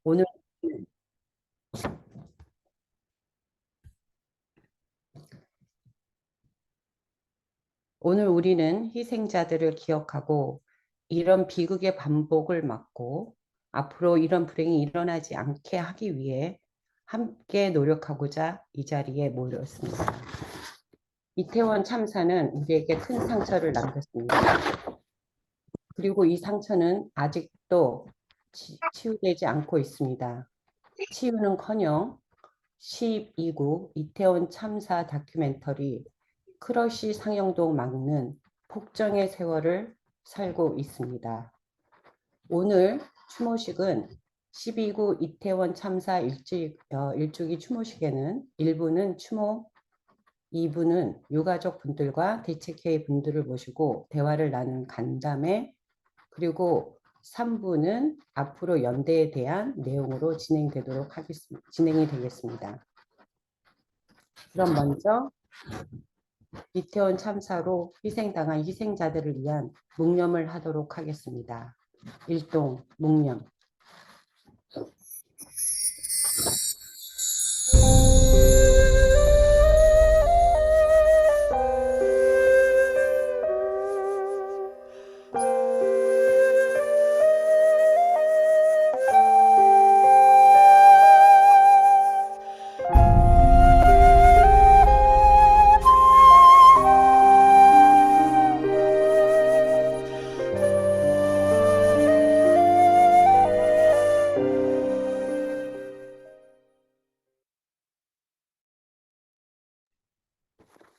오늘, 오늘 우리는 희생자들을 기억하고 이런 비극의 반복을 막고 앞으로 이런 불행이 일어나지 않게 하기 위해 함께 노력하고자 이 자리에 모였습니다. 이태원 참사는 우리에게 큰 상처를 남겼습니다. 그리고 이 상처는 아직도 치유되지 않고 있습니다. 치유는커녕 12구 이태원 참사 다큐멘터리 크러쉬 상영도 막는 폭정의 세월을 살고 있습니다. 오늘 추모식은 12구 이태원 참사 일주기 추모식에는 1부는 추모, 2부는 유가족 분들과 대책회의 분들을 모시고 대화를 나눈 간담회, 그리고 3부는 앞으로 연대에 대한 내용으로 진행이 되겠습니다. 그럼 먼저 이태원 참사로 희생당한 희생자들을 위한 묵념을 하도록 하겠습니다. 일동 묵념.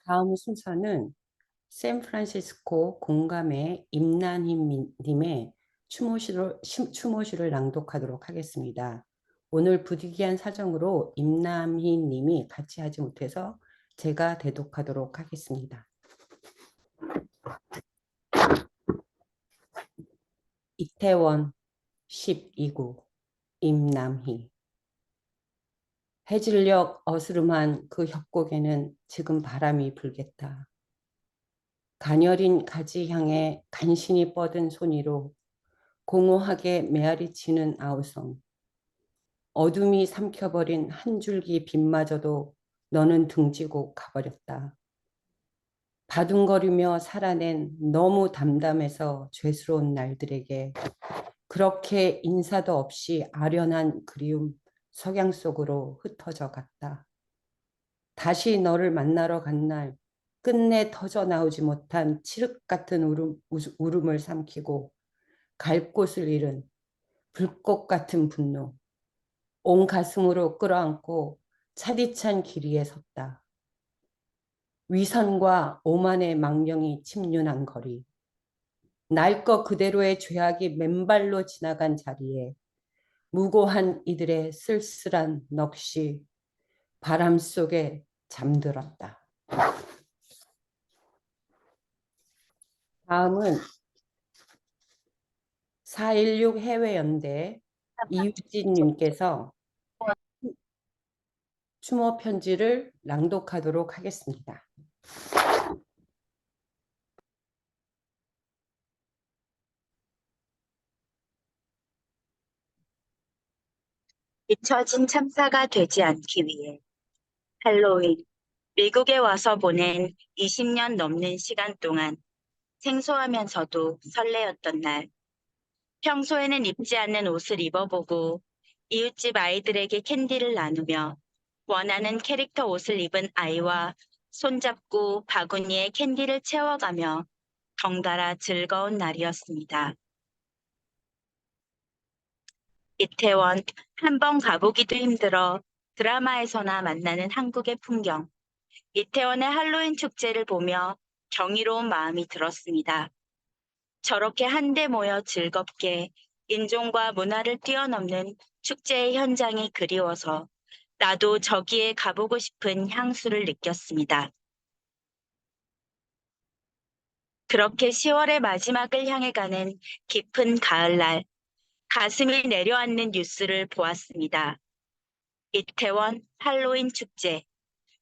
다음 순서는 샌프란시스코 공감의 임난희님의 추모시를 낭독하도록 하겠습니다. 오늘 부득이한 사정으로 임남희님이 같이 하지 못해서 제가 대독하도록 하겠습니다. 이태원 12구 임남희. 해질녘 어스름한 그 협곡에는 지금 바람이 불겠다. 가녀린 가지 향에 간신히 뻗은 손이로 공허하게 메아리치는 아우성. 어둠이 삼켜버린 한 줄기 빛마저도 너는 등지고 가버렸다. 바둥거리며 살아낸 너무 담담해서 죄스러운 날들에게 그렇게 인사도 없이 아련한 그리움 석양 속으로 흩어져 갔다. 다시 너를 만나러 간 날 끝내 터져 나오지 못한 칠흑 같은 울음을 삼키고 갈 곳을 잃은 불꽃 같은 분노, 온 가슴으로 끌어안고 차디찬 길 위에 섰다. 위선과 오만의 망령이 침륜한 거리, 날 것 그대로의 죄악이 맨발로 지나간 자리에 무고한 이들의 쓸쓸한 넋이 바람 속에 잠들었다. 다음은 4.16 해외연대 이유진님께서 추모 편지를 낭독하도록 하겠습니다. 잊혀진 참사가 되지 않기 위해 할로윈, 미국에 와서 보낸 20년 넘는 시간 동안 생소하면서도 설레었던 날. 평소에는 입지 않는 옷을 입어보고 이웃집 아이들에게 캔디를 나누며 원하는 캐릭터 옷을 입은 아이와 손잡고 바구니에 캔디를 채워가며 덩달아 즐거운 날이었습니다. 이태원 한 번 가보기도 힘들어 드라마에서나 만나는 한국의 풍경. 이태원의 할로윈 축제를 보며 경이로운 마음이 들었습니다. 저렇게 한데 모여 즐겁게 인종과 문화를 뛰어넘는 축제의 현장이 그리워서 나도 저기에 가보고 싶은 향수를 느꼈습니다. 그렇게 10월의 마지막을 향해 가는 깊은 가을날, 가슴이 내려앉는 뉴스를 보았습니다. 이태원 할로윈 축제.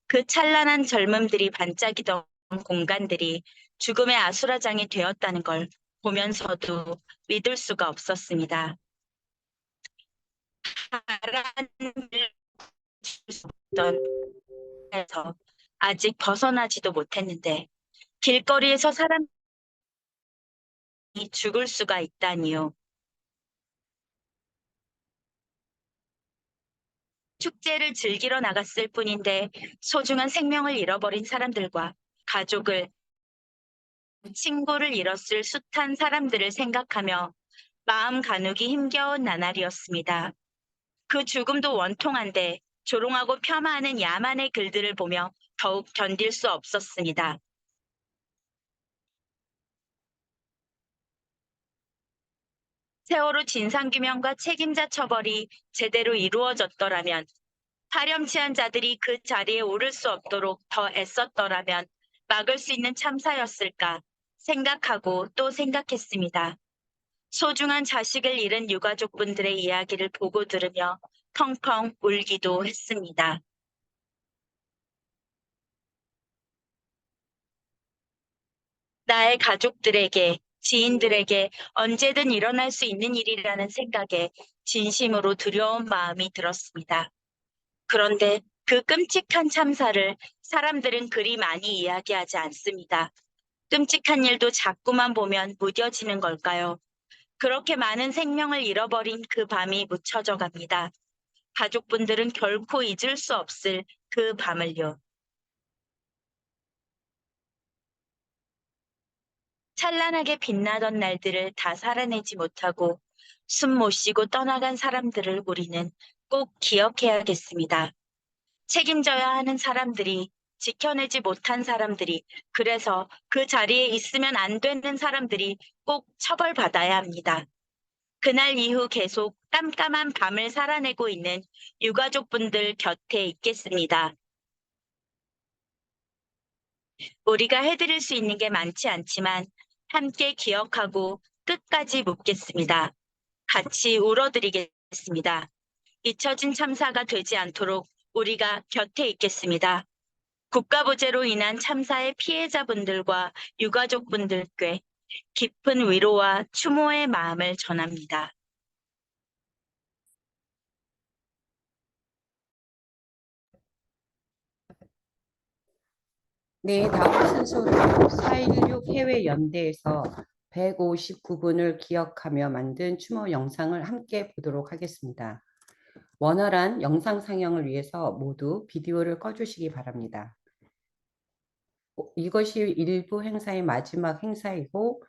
그 찬란한 젊음들이 반짝이던 공간들이 죽음의 아수라장이 되었다는 걸 보면서도 믿을 수가 없었습니다. 말하는 던 에서 아직 벗어나지도 못했는데 길거리에서 사람이 죽을 수가 있다니요. 축제를 즐기러 나갔을 뿐인데 소중한 생명을 잃어버린 사람들과 가족을, 친구를 잃었을 숱한 사람들을 생각하며 마음 가누기 힘겨운 나날이었습니다. 그 죽음도 원통한데 조롱하고 폄하하는 야만의 글들을 보며 더욱 견딜 수 없었습니다. 세월호 진상규명과 책임자 처벌이 제대로 이루어졌더라면, 파렴치한 자들이 그 자리에 오를 수 없도록 더 애썼더라면 막을 수 있는 참사였을까 생각하고 또 생각했습니다. 소중한 자식을 잃은 유가족분들의 이야기를 보고 들으며 펑펑 울기도 했습니다. 나의 가족들에게, 지인들에게 언제든 일어날 수 있는 일이라는 생각에 진심으로 두려운 마음이 들었습니다. 그런데 그 끔찍한 참사를 사람들은 그리 많이 이야기하지 않습니다. 끔찍한 일도 자꾸만 보면 무뎌지는 걸까요? 그렇게 많은 생명을 잃어버린 그 밤이 묻혀져 갑니다. 가족분들은 결코 잊을 수 없을 그 밤을요. 찬란하게 빛나던 날들을 다 살아내지 못하고 숨 못 쉬고 떠나간 사람들을 우리는 꼭 기억해야겠습니다. 책임져야 하는 사람들이, 지켜내지 못한 사람들이, 그래서 그 자리에 있으면 안 되는 사람들이 꼭 처벌받아야 합니다. 그날 이후 계속 깜깜한 밤을 살아내고 있는 유가족분들 곁에 있겠습니다. 우리가 해드릴 수 있는 게 많지 않지만 함께 기억하고 끝까지 묻겠습니다. 같이 울어드리겠습니다. 잊혀진 참사가 되지 않도록 우리가 곁에 있겠습니다. 국가부재로 인한 참사의 피해자분들과 유가족분들께 깊은 위로와 추모의 마음을 전합니다. 네, 다음 순서로 4.16 해외연대에서 159분을 기억하며 만든 추모 영상을 함께 보도록 하겠습니다. 원활한 영상 상영을 위해서 모두 비디오를 꺼주시기 바랍니다. 이것이 일부 행사의 마지막 행사이고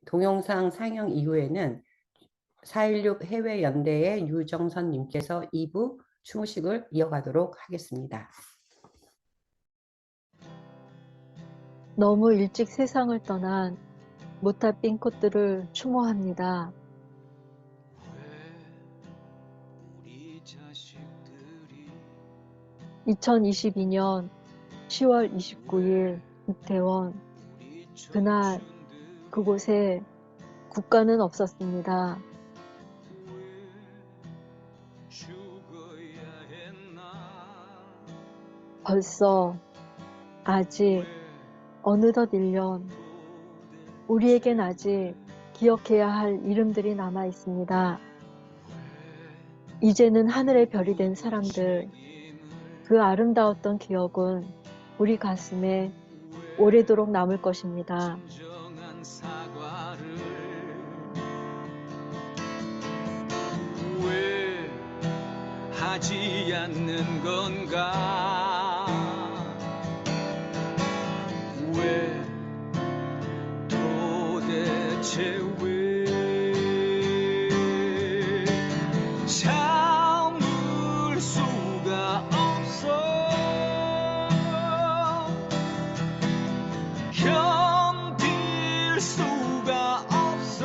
동영상 상영 이후에는 4.16 해외연대의 유정선님께서 2부 추모식을 이어가도록 하겠습니다. 너무 일찍 세상을 떠난 무탈 빈꽃들을 추모합니다. 2022년 10월 29일 이태원, 그날 그곳에 국가는 없었습니다. 벌써, 아직, 어느덧 1년, 우리에겐 아직 기억해야 할 이름들이 남아 있습니다. 이제는 하늘의 별이 된 사람들, 그 아름다웠던 기억은 우리 가슴에 오래도록 남을 것입니다. 왜 하지 않는 건가? 왜 도대체 왜 참을 수가 없어? 견딜 수가 없어.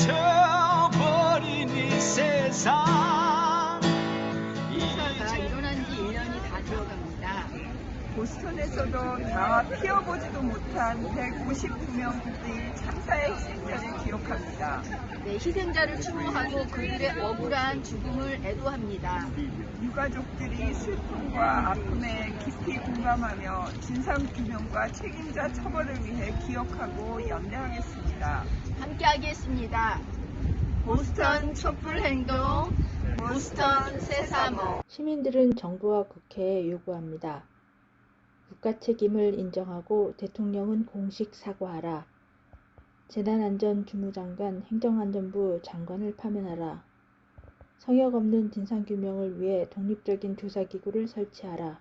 미쳐버린 이 세상. 행사가 일어난 지 1년이 다 되어갑니다. 보스턴에서도 다 피어보지도 못한 159명의 참사의 희생자를 기록 기억합니다. 네, 희생자를 추모하고 그들의 억울한 죽음을 애도합니다. 유가족들이 슬픔과 아픔에 깊이 공감하며 진상규명과 책임자 처벌을 위해 기억하고 연대하겠습니다. 함께하겠습니다. 보스턴 촛불 행동, 보스턴 세사모. 시민들은 정부와 국회에 요구합니다. 국가 책임을 인정하고 대통령은 공식 사과하라. 재난안전주무장관 행정안전부 장관을 파면하라. 성역 없는 진상규명을 위해 독립적인 조사기구를 설치하라.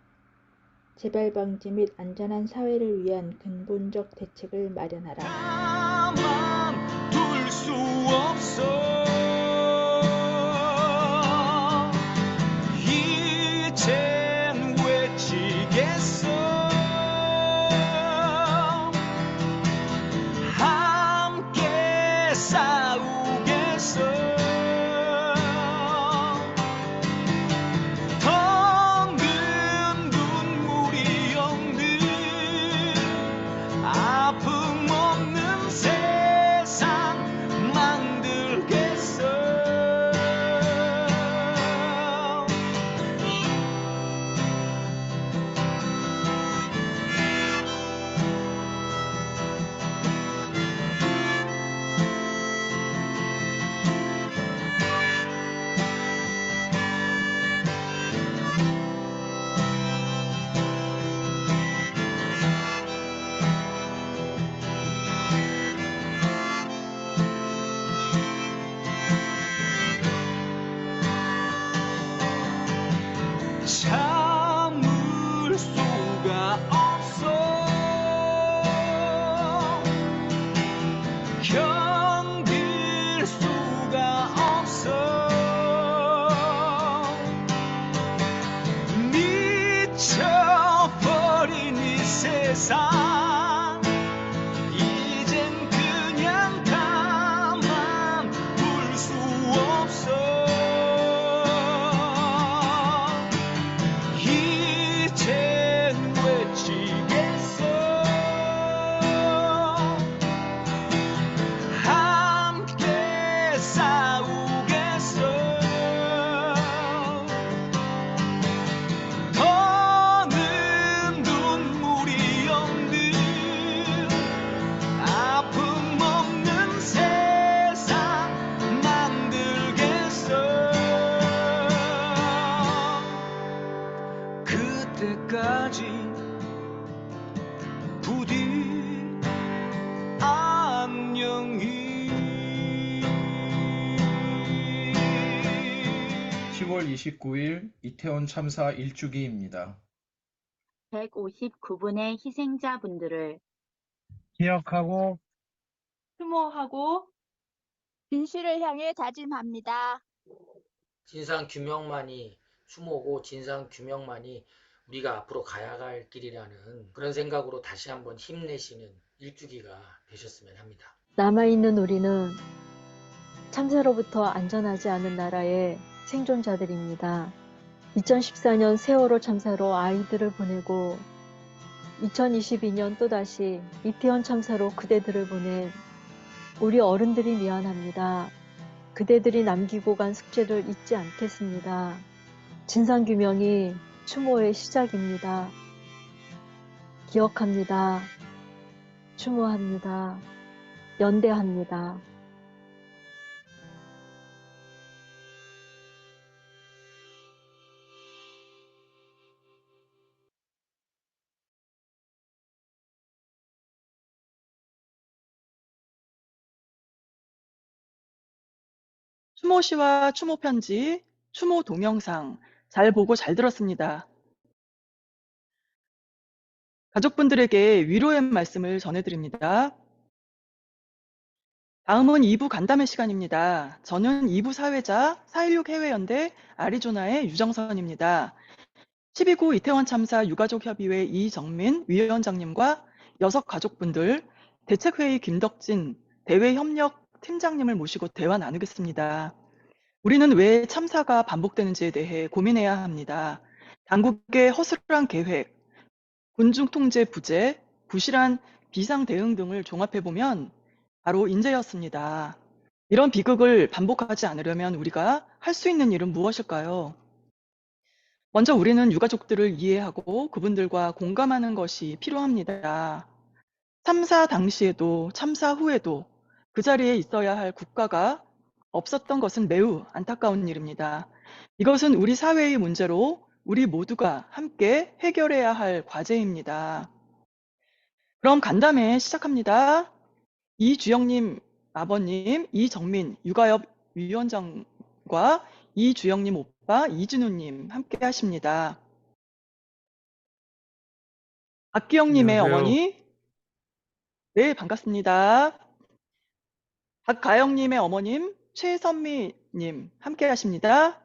재발 방지 및 안전한 사회를 위한 근본적 대책을 마련하라. 가만둘 수 없어. 이젠 외치겠어. 함께 싸우겠어. 더는 눈물이 없는 아픔 없는 세상 만들겠어. 참을 수가 없어. 견딜 수가 없어. 미쳐버린 이 세상 이젠 그냥 가만 둘 수 없어. 이젠 외치겠어. 함께 싸우겠어. 더는 눈물이 없는 아픔 없는 세상 만들겠어. 그때까지 부디 안녕히. 10월 29일 이태원 참사 1주기입니다. 159분의 희생자분들을 기억하고 추모하고 진실을 향해 다짐합니다. 진상규명만이 추모고 진상규명만이 우리가 앞으로 가야 할 길이라는 그런 생각으로 다시 한번 힘내시는 일주기가 되셨으면 합니다. 남아있는 우리는 참사로부터 안전하지 않은 나라의 생존자들입니다. 2014년 세월호 참사로 아이들을 보내고 2022년 또다시 이태원 참사로 그대들을 보낸 우리 어른들이 미안합니다. 그대들이 남기고 간 숙제를 잊지 않겠습니다. 진상규명이 추모의 시작입니다. 기억합니다. 추모합니다. 연대합니다. 추모시와 추모 편지, 추모 동영상 잘 보고 잘 들었습니다. 가족분들에게 위로의 말씀을 전해드립니다. 다음은 2부 간담회 시간입니다. 저는 2부 사회자 4.16 해외연대 아리조나의 유정선입니다. 12구 이태원 참사 유가족협의회 이정민 위원장님과 여섯 가족분들, 대책회의 김덕진 대외협력 팀장님을 모시고 대화 나누겠습니다. 우리는 왜 참사가 반복되는지에 대해 고민해야 합니다. 당국의 허술한 계획, 군중 통제 부재, 부실한 비상 대응 등을 종합해보면 바로 인재였습니다. 이런 비극을 반복하지 않으려면 우리가 할 수 있는 일은 무엇일까요? 먼저 우리는 유가족들을 이해하고 그분들과 공감하는 것이 필요합니다. 참사 당시에도 참사 후에도 그 자리에 있어야 할 국가가 없었던 것은 매우 안타까운 일입니다. 이것은 우리 사회의 문제로 우리 모두가 함께 해결해야 할 과제입니다. 그럼 간담회 시작합니다. 이주영님 아버님, 이정민 육아협 위원장과 이주영님 오빠 이진우님 함께 하십니다. 박기영님의 안녕하세요. 어머니, 네, 반갑습니다. 박가영님의 어머님, 최선미님 함께 하십니다.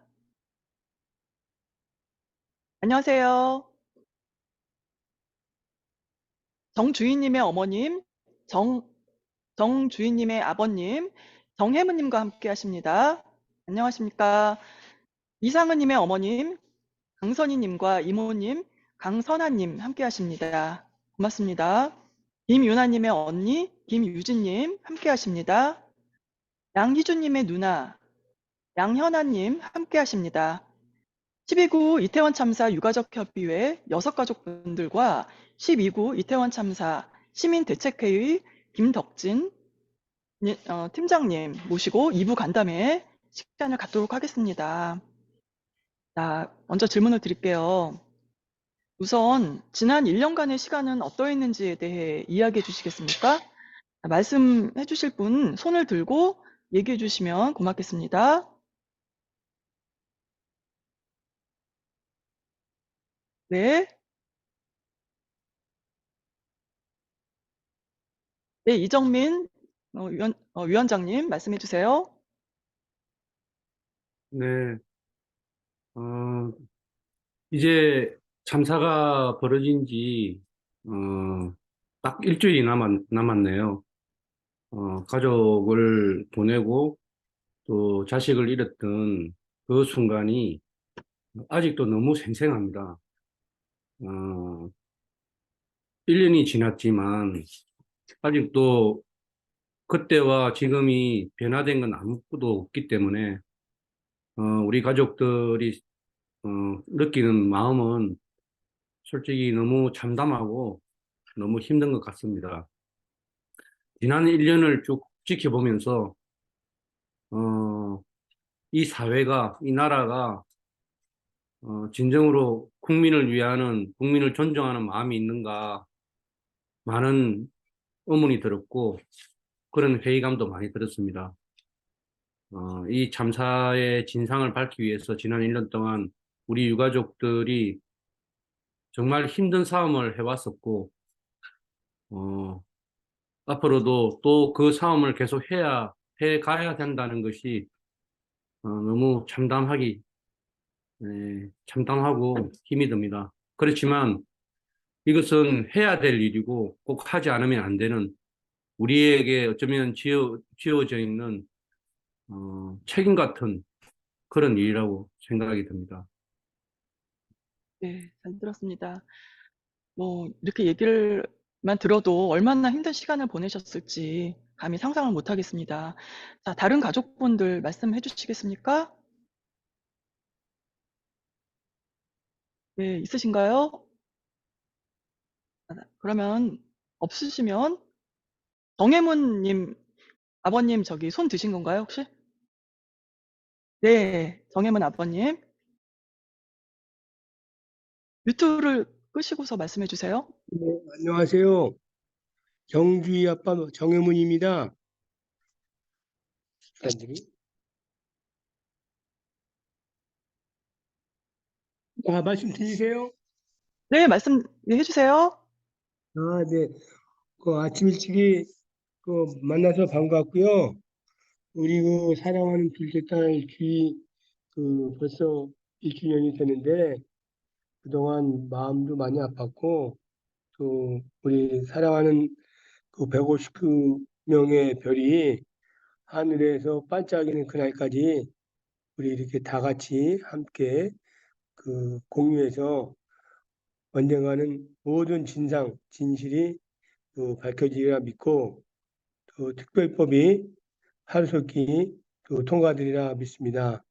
안녕하세요. 정주인님의 어머님, 정주인님의 아버님, 정혜문님과 함께 하십니다. 안녕하십니까. 이상은님의 어머님, 강선희님과 이모님, 강선아님 함께 하십니다. 고맙습니다. 김유나님의 언니, 김유진님 함께 하십니다. 양희준님의 누나, 양현아님 함께 하십니다. 12구 이태원 참사 유가족 협의회 6가족분들과 12구 이태원 참사 시민대책회의 김덕진 팀장님 모시고 2부 간담회 시간을 갖도록 하겠습니다. 자, 먼저 질문을 드릴게요. 우선 지난 1년간의 시간은 어떠했는지에 대해 이야기해 주시겠습니까? 말씀해 주실 분 손을 들고 얘기해 주시면 고맙겠습니다. 네. 네, 이정민 위원장님 말씀해 주세요. 네, 이제 참사가 벌어진 지, 딱 일주일이 남았네요. 가족을 보내고 또 자식을 잃었던 그 순간이 아직도 너무 생생합니다. 1년이 지났지만 아직도 그때와 지금이 변화된 건 아무것도 없기 때문에 우리 가족들이 느끼는 마음은 솔직히 너무 참담하고 너무 힘든 것 같습니다. 지난 1년을 쭉 지켜보면서 이 사회가, 이 나라가 진정으로 국민을 위하는, 국민을 존중하는 마음이 있는가 많은 의문이 들었고 그런 회의감도 많이 들었습니다. 이 참사의 진상을 밝기 위해서 지난 1년 동안 우리 유가족들이 정말 힘든 싸움을 해왔었고 앞으로도 또 그 싸움을 계속 해가야 된다는 것이 너무 참담하고 힘이 듭니다. 그렇지만 이것은 해야 될 일이고 꼭 하지 않으면 안 되는 우리에게 어쩌면 지어져 있는 책임 같은 그런 일이라고 생각이 듭니다. 네, 잘 들었습니다. 이렇게 얘기를만 들어도 얼마나 힘든 시간을 보내셨을지 감히 상상을 못 하겠습니다. 자, 다른 가족분들 말씀해 주시겠습니까? 네, 있으신가요? 그러면 없으시면 정혜문님 아버님 저기 손 드신 건가요, 혹시? 네, 정혜문 아버님. 뮤트를 끄시고서 말씀해 주세요. 네, 안녕하세요. 정주희 아빠 정혜문입니다. 말씀 들리세요? 네, 말씀해 주세요. 네. 아침 일찍이 만나서 반갑고요. 우리 사랑하는 둘째 딸 주희 벌써 1주년이 되는데 그동안 마음도 많이 아팠고 또 우리 사랑하는 159명의 별이 하늘에서 반짝이는 그날까지 우리 이렇게 다 같이 함께 공유해서 언젠가는 모든 진실이 밝혀지리라 믿고 또 특별법이 하루속히 또 통과되리라 믿습니다.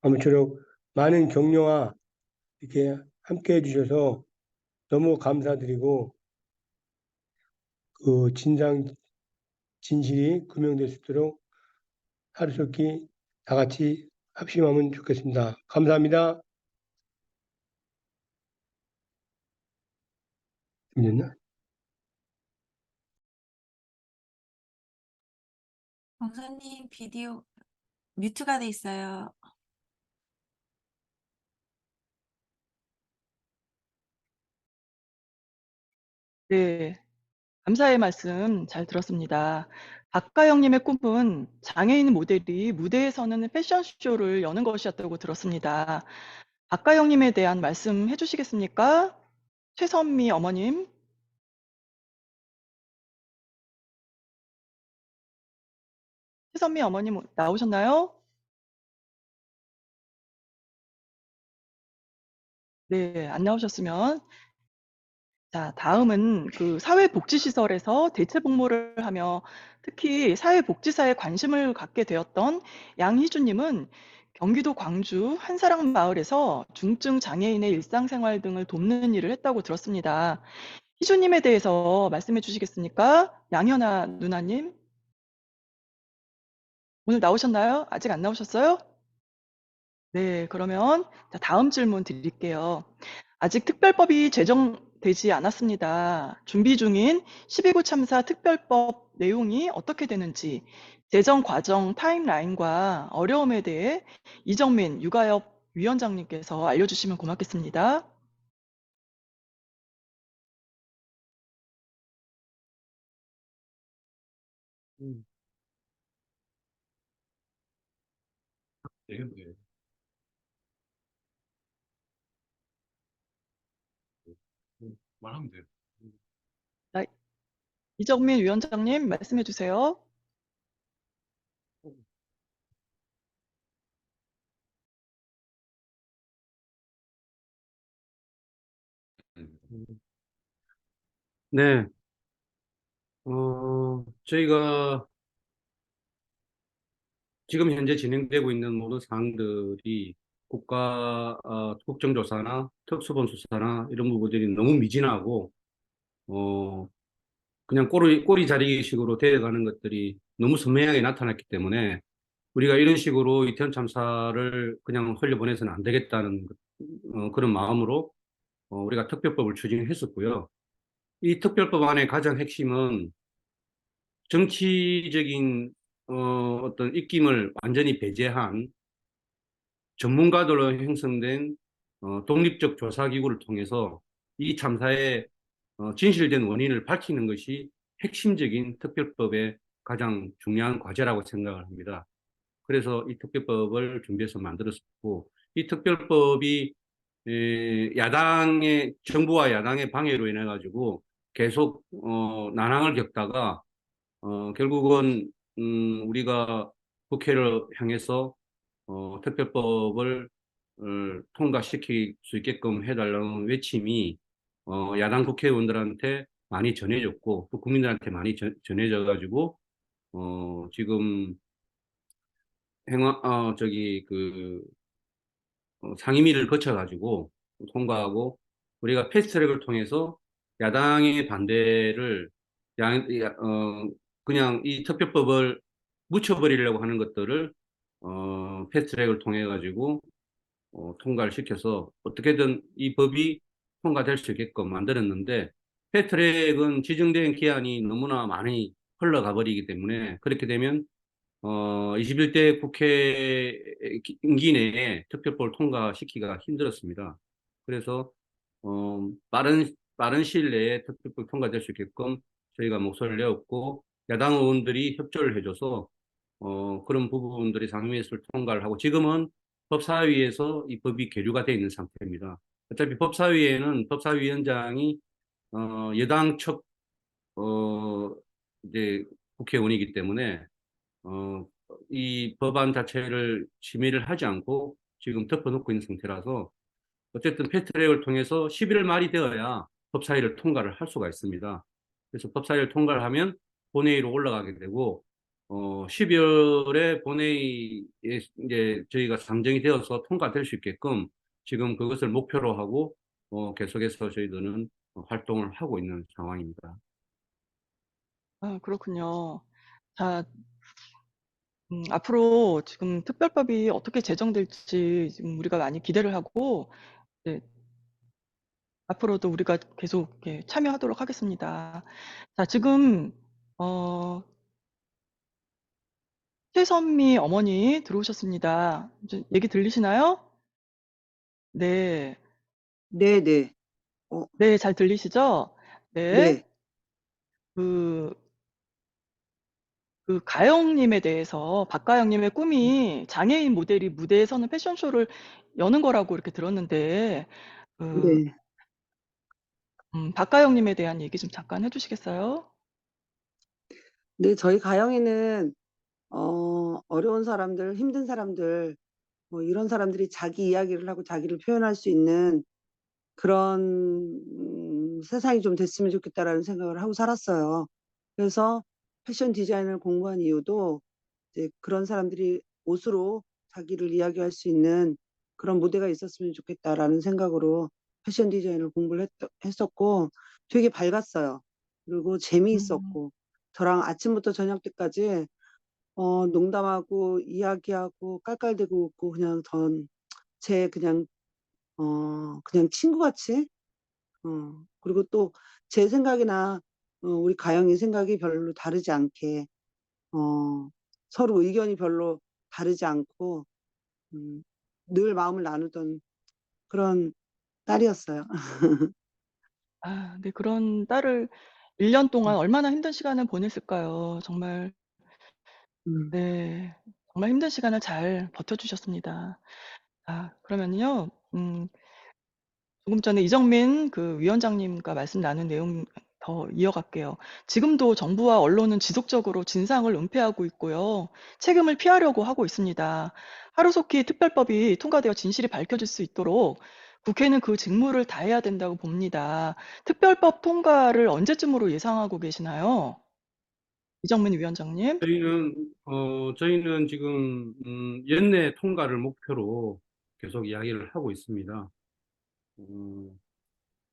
아무쪼록 많은 격려와 이렇게 함께 해주셔서 너무 감사드리고 그 진실이 규명될 수 있도록 하루속히 다 같이 합심하면 좋겠습니다. 감사합니다. 됐나? 권사님 비디오 뮤트가 돼 있어요. 네, 감사의 말씀 잘 들었습니다. 박가영님의 꿈은 장애인 모델이 무대에 서는 패션쇼를 여는 것이었다고 들었습니다. 박가영님에 대한 말씀 해주시겠습니까? 최선미 어머님. 최선미 어머님 나오셨나요? 네, 안 나오셨으면. 자, 다음은 그 사회복지시설에서 대체복무를 하며 특히 사회복지사에 관심을 갖게 되었던 양희주님은 경기도 광주 한사랑 마을에서 중증 장애인의 일상생활 등을 돕는 일을 했다고 들었습니다. 희주님에 대해서 말씀해 주시겠습니까? 양현아 누나님. 오늘 나오셨나요? 아직 안 나오셨어요? 네, 그러면 다음 질문 드릴게요. 아직 특별법이 제정되지 않았습니다. 준비 중인 12구 참사 특별법 내용이 어떻게 되는지 제정 과정 타임라인과 어려움에 대해 이정민 육아협 위원장님께서 알려주시면 고맙겠습니다. 이게 뭐예요? 말하면 돼요. 자, 이정민 위원장님 말씀해 주세요. 네, 저희가 지금 현재 진행되고 있는 모든 사항들이 국정조사나 특수본수사나 이런 부분들이 너무 미진하고, 그냥 꼬리 자리식으로 되어가는 것들이 너무 선명하게 나타났기 때문에 우리가 이런 식으로 이태원 참사를 그냥 흘려보내서는 안 되겠다는 그런 마음으로 우리가 특별법을 추진했었고요. 이 특별법 안의 가장 핵심은 정치적인 어떤 입김을 완전히 배제한 전문가들로 형성된 독립적 조사기구를 통해서 이 참사의 진실된 원인을 밝히는 것이 핵심적인 특별법의 가장 중요한 과제라고 생각을 합니다. 그래서 이 특별법을 준비해서 만들었고, 이 특별법이 정부와 야당의 방해로 인해 가지고 계속 난항을 겪다가 결국은 우리가 국회를 향해서 특별법을 통과시킬 수 있게끔 해달라는 외침이 야당 국회의원들한테 많이 전해졌고 또 국민들한테 많이 전해져 가지고 지금 상임위를 거쳐 가지고 통과하고 우리가 패스트트랙을 통해서 야당의 반대를 그냥 이 특별법을 묻혀버리려고 하는 것들을 패스트트랙을 통해 가지고 통과를 시켜서 어떻게든 이 법이 통과될 수 있게끔 만들었는데, 패스트트랙은 지정된 기한이 너무나 많이 흘러가 버리기 때문에 그렇게 되면 21대 국회 임기 내에 특별법을 통과시키기가 힘들었습니다. 그래서 빠른 시일 내에 특별법이 통과될 수 있게끔 저희가 목소리를 내었고 야당 의원들이 협조를 해줘서 그런 부분들이 상임위에서 통과를 하고 지금은 법사위에서 이 법이 계류가 되어 있는 상태입니다. 어차피 법사위에는 법사위원장이 여당 첫 이제 국회의원이기 때문에 이 법안 자체를 심의를 하지 않고 지금 덮어놓고 있는 상태라서 어쨌든 패스트트랙을 통해서 11월 말이 되어야 법사위를 통과를 할 수가 있습니다. 그래서 법사위를 통과를 하면 본회의로 올라가게 되고 12월에 본회의에 이제 저희가 상정이 되어서 통과될 수 있게끔 지금 그것을 목표로 하고 계속해서 저희들은 활동을 하고 있는 상황입니다. 아, 그렇군요. 자, 앞으로 지금 특별법이 어떻게 제정될지 지금 우리가 많이 기대를 하고, 네, 앞으로도 우리가 계속 이렇게 참여하도록 하겠습니다. 자, 지금, 최선미 어머니 들어오셨습니다. 얘기 들리시나요? 네. 네네. 네, 잘 들리시죠? 네. 네. 그 가영님에 대해서 박가영님의 꿈이 장애인 모델이 무대에 서는 패션쇼를 여는 거라고 이렇게 들었는데, 네. 박가영님에 대한 얘기 좀 잠깐 해주시겠어요? 네, 저희 가영이는 어려운 사람들, 힘든 사람들, 뭐 이런 사람들이 자기 이야기를 하고 자기를 표현할 수 있는 그런 세상이 좀 됐으면 좋겠다라는 생각을 하고 살았어요. 그래서 패션 디자인을 공부한 이유도 이제 그런 사람들이 옷으로 자기를 이야기할 수 있는 그런 무대가 있었으면 좋겠다라는 생각으로 패션 디자인을 공부를 했었고 되게 밝았어요. 그리고 재미있었고 저랑 아침부터 저녁 때까지 농담하고 이야기하고 깔깔대고 웃고 그냥 제 그냥 친구같이 그리고 또 제 생각이나 우리 가영이 생각이 별로 다르지 않게 서로 의견이 별로 다르지 않고 늘 마음을 나누던 그런 딸이었어요. 아, 네, 그런 딸을 1년 동안 얼마나 힘든 시간을 보냈을까요? 정말, 네, 정말 힘든 시간을 잘 버텨주셨습니다. 아, 그러면요, 조금 전에 이정민 그 위원장님과 말씀 나눈 내용 더 이어갈게요. 지금도 정부와 언론은 지속적으로 진상을 은폐하고 있고요. 책임을 피하려고 하고 있습니다. 하루속히 특별법이 통과되어 진실이 밝혀질 수 있도록 국회는 그 직무를 다해야 된다고 봅니다. 특별법 통과를 언제쯤으로 예상하고 계시나요? 이정민 위원장님. 저희는 지금 연내 통과를 목표로 계속 이야기를 하고 있습니다.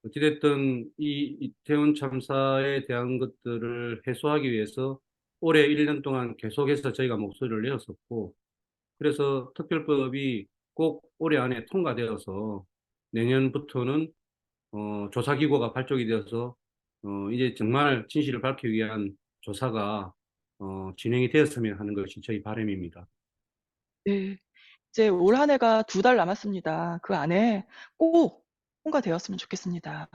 어찌됐든 이 이태원 참사에 대한 것들을 해소하기 위해서 올해 1년 동안 계속해서 저희가 목소리를 내었었고, 그래서 특별법이 꼭 올해 안에 통과되어서 내년부터는 조사기구가 발족이 되어서 이제 정말 진실을 밝히기 위한 조사가 진행이 되었으면 하는 것이 저희 바람입니다. 네. 이제 올 한 해가 2달 남았습니다. 그 안에 꼭 통과되었으면 좋겠습니다.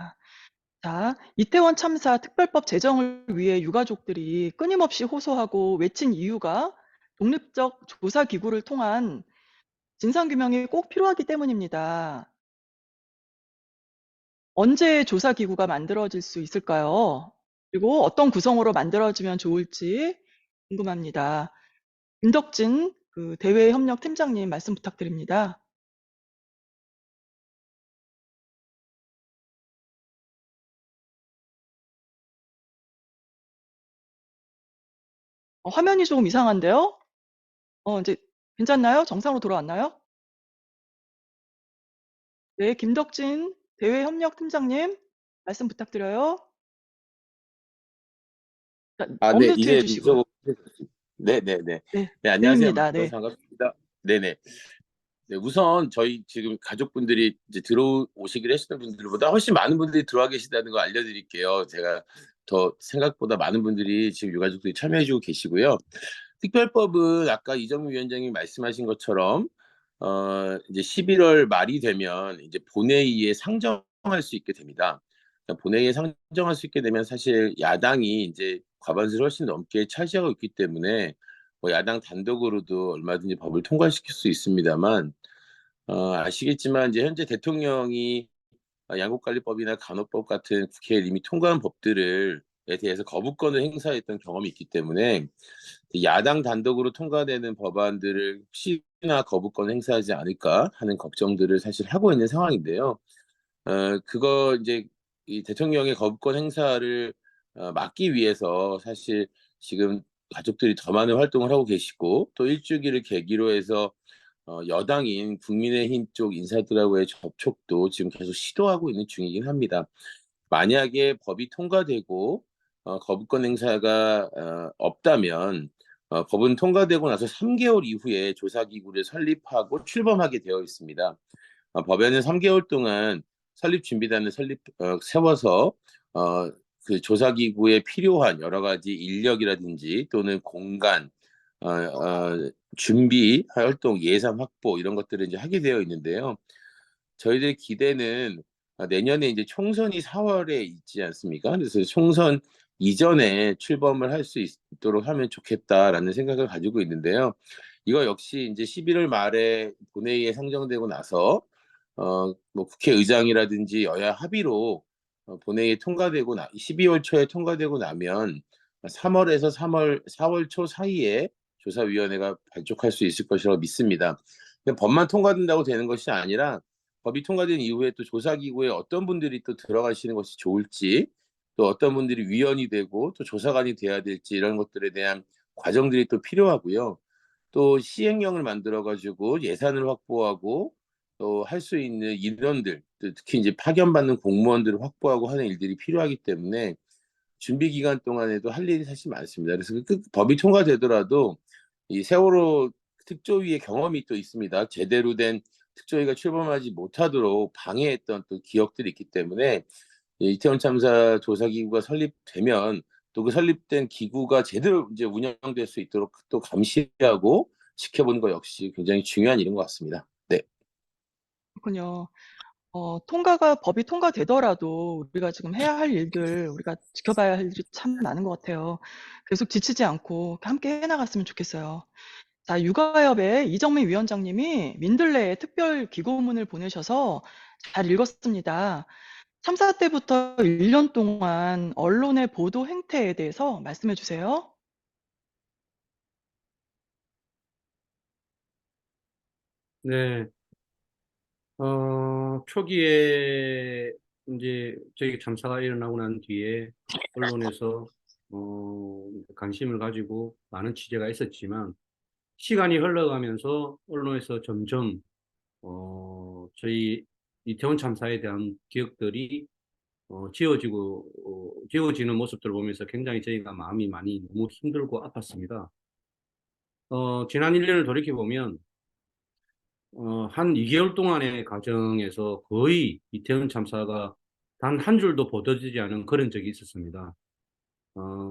자, 이태원 참사 특별법 제정을 위해 유가족들이 끊임없이 호소하고 외친 이유가 독립적 조사 기구를 통한 진상규명이 꼭 필요하기 때문입니다. 언제 조사 기구가 만들어질 수 있을까요? 그리고 어떤 구성으로 만들어지면 좋을지 궁금합니다. 김덕진 그 대외협력팀장님 말씀 부탁드립니다. 화면이 조금 이상한데요? 이제 괜찮나요? 정상으로 돌아왔나요? 네, 김덕진 대외협력팀장님 말씀 부탁드려요. 자, 네, 언뮤트 이제 해주시고요. 네네네. 네, 네, 안녕하세요. 들립니다. 네. 만나서 반갑습니다. 네네. 네, 우선 저희 지금 가족분들이 이제 들어오시기로 하시는 분들보다 훨씬 많은 분들이 들어와 계시다는 거 알려드릴게요. 제가 더 생각보다 많은 분들이 지금 유가족들이 참여해주고 계시고요. 특별법은 아까 이정미 위원장님 말씀하신 것처럼 이제 11월 말이 되면 이제 본회의에 상정할 수 있게 됩니다. 그러니까 본회의에 상정할 수 있게 되면 사실 야당이 이제 과반수를 훨씬 넘게 차지하고 있기 때문에 뭐 야당 단독으로도 얼마든지 법을 통과시킬 수 있습니다만 아시겠지만 이제 현재 대통령이 양국관리법이나 간호법 같은 국회에 이미 통과한 법들에 대해서 거부권을 행사했던 경험이 있기 때문에 야당 단독으로 통과되는 법안들을 혹시나 거부권 행사하지 않을까 하는 걱정들을 사실 하고 있는 상황인데요. 그거 이제 이 대통령의 거부권 행사를 막기 위해서 사실 지금 가족들이 더 많은 활동을 하고 계시고 또 일주기를 계기로 해서 여당인 국민의힘 쪽 인사들하고의 접촉도 지금 계속 시도하고 있는 중이긴 합니다. 만약에 법이 통과되고 거부권 행사가 없다면 법은 통과되고 나서 3개월 이후에 조사기구를 설립하고 출범하게 되어 있습니다. 법에는 3개월 동안 설립준비단을 세워서 그 조사기구에 필요한 여러 가지 인력이라든지 또는 공간, 준비 활동, 예산 확보 이런 것들을 이제 하게 되어 있는데요. 저희들의 기대는 내년에 이제 총선이 4월에 있지 않습니까? 그래서 총선 이전에 출범을 할 수 있도록 하면 좋겠다라는 생각을 가지고 있는데요. 이거 역시 이제 11월 말에 본회의에 상정되고 나서 뭐 국회의장이라든지 여야 합의로 본회의에 통과되고 12월 초에 통과되고 나면 3월에서 4월 초 사이에 조사위원회가 발족할 수 있을 것이라고 믿습니다. 법만 통과된다고 되는 것이 아니라 법이 통과된 이후에 또 조사기구에 어떤 분들이 또 들어가시는 것이 좋을지 또 어떤 분들이 위원이 되고 또 조사관이 돼야 될지 이런 것들에 대한 과정들이 또 필요하고요. 또 시행령을 만들어 가지고 예산을 확보하고 또 할 수 있는 인원들 특히 이제 파견받는 공무원들을 확보하고 하는 일들이 필요하기 때문에 준비 기간 동안에도 할 일이 사실 많습니다. 그래서 법이 통과되더라도 이 세월호 특조위의 경험이 또 있습니다. 제대로 된 특조위가 출범하지 못하도록 방해했던 또 기억들이 있기 때문에 이태원 참사 조사기구가 설립되면 또 그 설립된 기구가 제대로 이제 운영될 수 있도록 또 감시하고 지켜보는 것 역시 굉장히 중요한 일인 것 같습니다. 네. 그렇군요. 법이 통과되더라도 우리가 지금 해야 할 일들, 우리가 지켜봐야 할 일이 참 많은 것 같아요. 계속 지치지 않고 함께 해나갔으면 좋겠어요. 자, 육아협의 이정미 위원장님이 민들레에 특별 기고문을 보내셔서 잘 읽었습니다. 참사 때부터 1년 동안 언론의 보도 행태에 대해서 말씀해 주세요. 네. 초기에 이제 저희 참사가 일어나고 난 뒤에 언론에서 관심을 가지고 많은 취재가 있었지만 시간이 흘러가면서 언론에서 점점 저희 이태원 참사에 대한 기억들이 지워지는 모습들을 보면서 굉장히 저희가 마음이 많이 너무 힘들고 아팠습니다. 지난 1년을 돌이켜보면 한 2개월 동안의 과정에서 거의 이태원 참사가 단 한 줄도 보도되지 않은 그런 적이 있었습니다.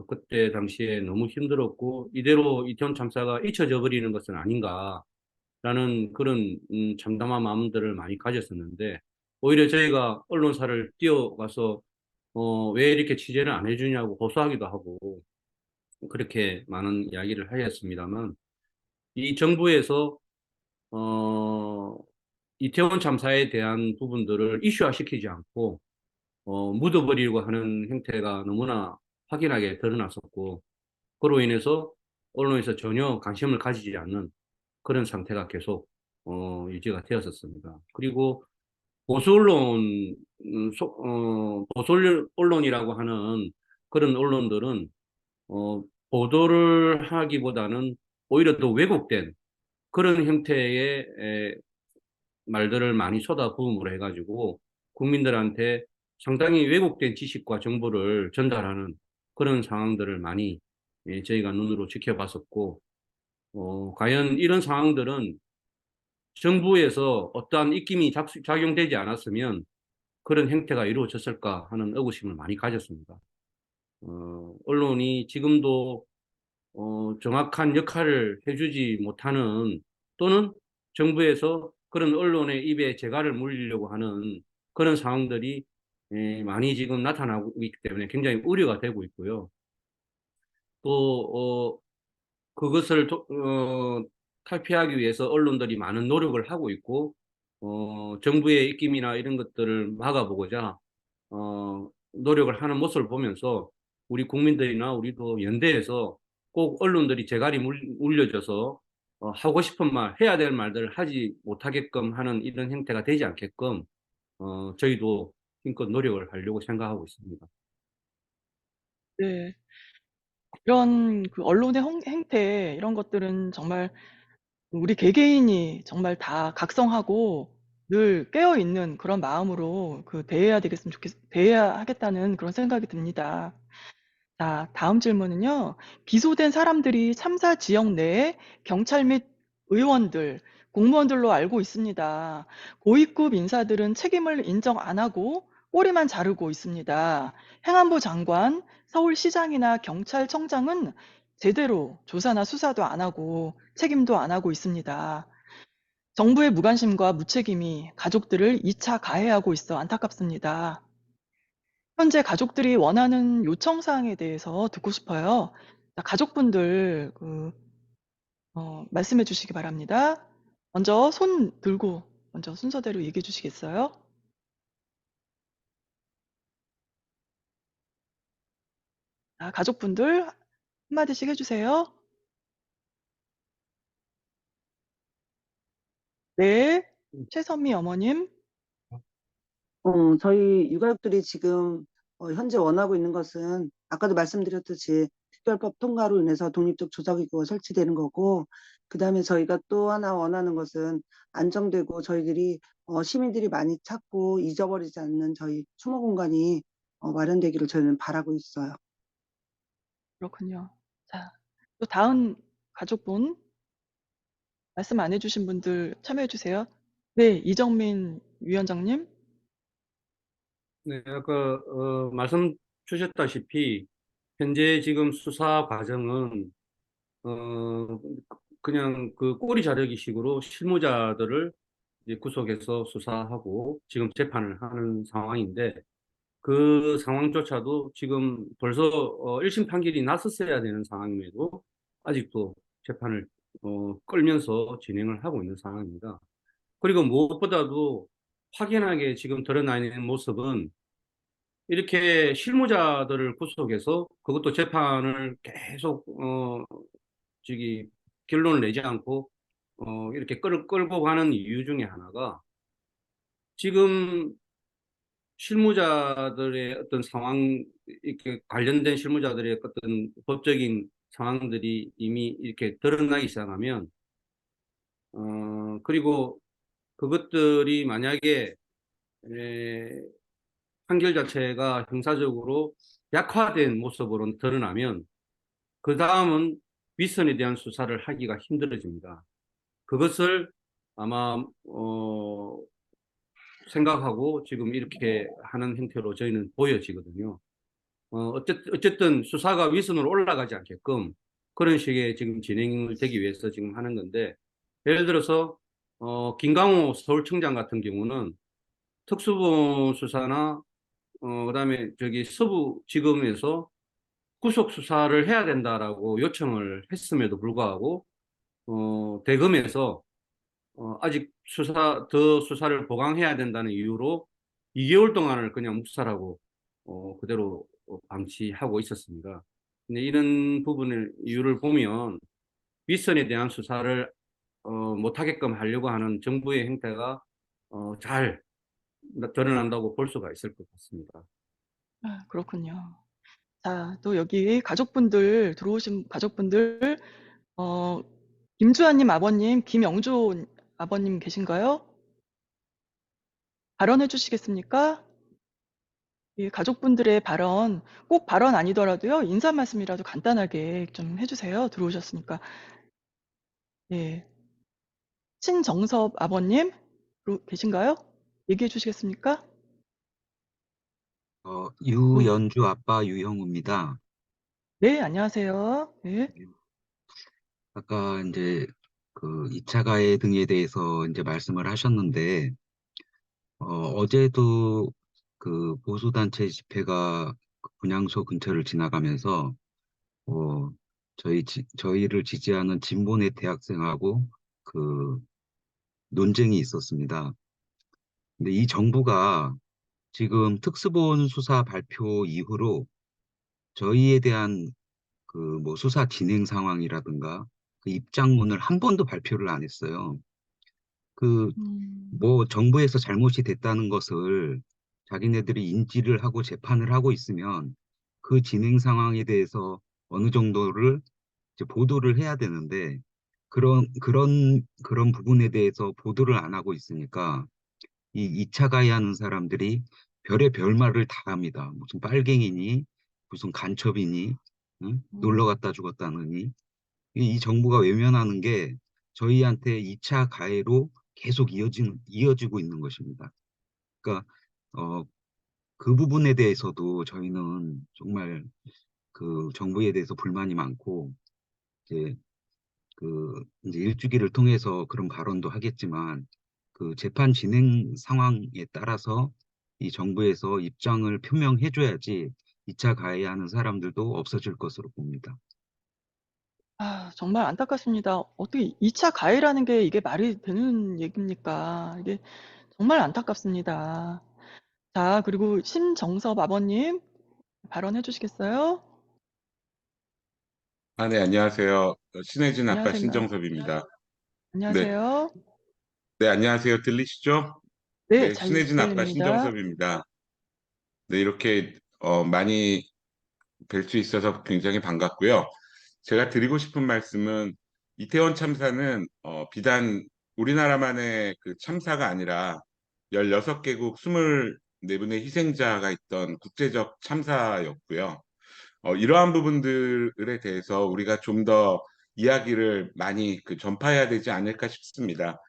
그때 당시에 너무 힘들었고 이대로 이태원 참사가 잊혀져 버리는 것은 아닌가라는 그런 참담한 마음들을 많이 가졌었는데 오히려 저희가 언론사를 뛰어가서 왜 이렇게 취재를 안 해주냐고 호소하기도 하고 그렇게 많은 이야기를 하였습니다만 이 정부에서 이태원 참사에 대한 부분들을 이슈화시키지 않고 묻어버리려고 하는 행태가 너무나 확연하게 드러났었고 그로 인해서 언론에서 전혀 관심을 가지지 않는 그런 상태가 계속 유지가 되었었습니다. 그리고 보수 언론이라고 하는 그런 언론들은 보도를 하기보다는 오히려 더 왜곡된 그런 형태의 말들을 많이 쏟아부음으로 해가지고 국민들한테 상당히 왜곡된 지식과 정보를 전달하는 그런 상황들을 많이 저희가 눈으로 지켜봤었고 과연 이런 상황들은 정부에서 어떠한 입김이 작용되지 않았으면 그런 행태가 이루어졌을까 하는 의구심을 많이 가졌습니다. 언론이 지금도 정확한 역할을 해주지 못하는 또는 정부에서 그런 언론의 입에 재갈을 물리려고 하는 그런 상황들이 많이 지금 나타나고 있기 때문에 굉장히 우려가 되고 있고요. 또 그것을 탈피하기 위해서 언론들이 많은 노력을 하고 있고 정부의 입김이나 이런 것들을 막아보고자 노력을 하는 모습을 보면서 우리 국민들이나 우리도 연대해서 꼭 언론들이 재갈이 물려져서 하고 싶은 말, 해야 될 말들을 하지 못하게끔 하는 이런 형태가 되지 않게끔 저희도 힘껏 노력을 하려고 생각하고 있습니다. 네. 이런 그 언론의 행태 이런 것들은 정말 우리 개개인이 정말 다 각성하고 늘 깨어 있는 그런 마음으로 대해야 하겠다는 그런 생각이 듭니다. 자, 다음 질문은요. 기소된 사람들이 참사 지역 내에 경찰 및 의원들, 공무원들로 알고 있습니다. 고위급 인사들은 책임을 인정 안 하고 꼬리만 자르고 있습니다. 행안부 장관, 서울시장이나 경찰청장은 제대로 조사나 수사도 안 하고 책임도 안 하고 있습니다. 정부의 무관심과 무책임이 가족들을 2차 가해하고 있어 안타깝습니다. 현재 가족들이 원하는 요청 사항에 대해서 듣고 싶어요. 자, 가족분들 말씀해 주시기 바랍니다. 먼저 손 들고 먼저 순서대로 얘기해 주시겠어요? 자, 가족분들 한마디씩 해주세요. 네, 최선미 어머님. 저희 육아육들이 지금 현재 원하고 있는 것은 아까도 말씀드렸듯이 특별법 통과로 인해서 독립적 조사기구가 설치되는 거고, 그 다음에 저희가 또 하나 원하는 것은 안정되고 저희들이 시민들이 많이 찾고 잊어버리지 않는 저희 추모 공간이 마련되기를 저희는 바라고 있어요. 그렇군요. 자, 또 다음 가족분 말씀 안 해주신 분들 참여해 주세요. 네, 이정민 위원장님. 네, 아까 말씀 주셨다시피 현재 지금 수사 과정은 그냥 그 꼬리 자르기 식으로 실무자들을 이제 구속해서 수사하고 지금 재판을 하는 상황인데 그 상황조차도 지금 벌써 1심 판결이 났었어야 되는 상황임에도 아직도 재판을 끌면서 진행을 하고 있는 상황입니다. 그리고 무엇보다도 확연하게 지금 드러나 있는 모습은 이렇게 실무자들을 구속해서 그것도 재판을 계속 저기 결론을 내지 않고 이렇게 끌고 가는 이유 중에 하나가 지금 실무자들의 어떤 상황, 이렇게 관련된 실무자들의 어떤 법적인 상황들이 이미 이렇게 드러나기 시작하면, 그리고 그것들이 만약에 판결 자체가 형사적으로 약화된 모습으로 드러나면, 그 다음은 윗선에 대한 수사를 하기가 힘들어집니다. 그것을 아마, 생각하고 지금 이렇게 하는 형태로 저희는 보여지거든요. 어쨌든 수사가 윗선으로 올라가지 않게끔 그런 식의 지금 진행을 되기 위해서 지금 하는 건데, 예를 들어서 김강호 서울청장 같은 경우는 특수본 수사나 그다음에 저기 서부지검에서 구속 수사를 해야 된다라고 요청을 했음에도 불구하고 대검에서 아직 더 수사를 보강해야 된다는 이유로 2개월 동안을 그냥 묵살하고 그대로 방치하고 있었습니다. 근데 이런 부분의 이유를 보면 윗선에 대한 수사를 못하게끔 하려고 하는 정부의 행태가 잘 드러난다고 볼 수가 있을 것 같습니다. 아, 그렇군요. 자, 또 여기 가족분들, 들어오신 가족분들, 김주환님 아버님, 김영조 아버님 계신가요? 발언해 주시겠습니까? 이 가족분들의 발언, 꼭 발언 아니더라도요, 인사 말씀이라도 간단하게 좀 해주세요. 들어오셨으니까. 예. 신정섭 아버님, 계신가요? 얘기해 주시겠습니까? 유연주 아빠 유형우입니다. 네, 안녕하세요. 네. 아까 이제 그 2차 가해 등에 대해서 이제 말씀을 하셨는데, 어제도 그 보수단체 집회가 그 분향소 근처를 지나가면서, 저희를 지지하는 진보내 대학생하고 그 논쟁이 있었습니다. 근데 이 정부가 지금 특수본 수사 발표 이후로 저희에 대한 그 뭐 수사 진행 상황이라든가 그 입장문을 한 번도 발표를 안 했어요. 그 뭐 정부에서 잘못이 됐다는 것을 자기네들이 인지를 하고 재판을 하고 있으면 그 진행 상황에 대해서 어느 정도를 이제 보도를 해야 되는데 그런 부분에 대해서 보도를 안 하고 있으니까 이 2차 가해하는 사람들이 별의 별말을 다 합니다. 무슨 빨갱이니, 무슨 간첩이니, 응? 놀러 갔다 죽었다느니. 이 정부가 외면하는 게 저희한테 2차 가해로 계속 이어지고 있는 것입니다. 그러니까 어, 그 부분에 대해서도 저희는 정말 그 정부에 대해서 불만이 많고 이제 이제 일주기를 통해서 그런 발언도 하겠지만 그 재판 진행 상황에 따라서 이 정부에서 입장을 표명해줘야지 2차 가해하는 사람들도 없어질 것으로 봅니다. 아, 정말 안타깝습니다. 어떻게 2차 가해라는 게 이게 말이 되는 얘기입니까? 이게 정말 안타깝습니다. 자, 그리고 심정섭 아버님 발언해 주시겠어요? 네, 안녕하세요. 신혜진 아빠 안녕하세요. 신정섭입니다. 네, 안녕하세요. 네, 안녕하세요. 들리시죠? 네, 네, 잘 신혜진 아빠 들립니다. 신정섭입니다. 네, 이렇게 많이 뵐 수 있어서 굉장히 반갑고요. 제가 드리고 싶은 말씀은 이태원 참사는 비단 우리나라만의 그 참사가 아니라 16개국 24분의 희생자가 있던 국제적 참사였고요. 이러한 부분들에 대해서 우리가 좀 더 이야기를 많이 전파해야 되지 않을까 싶습니다.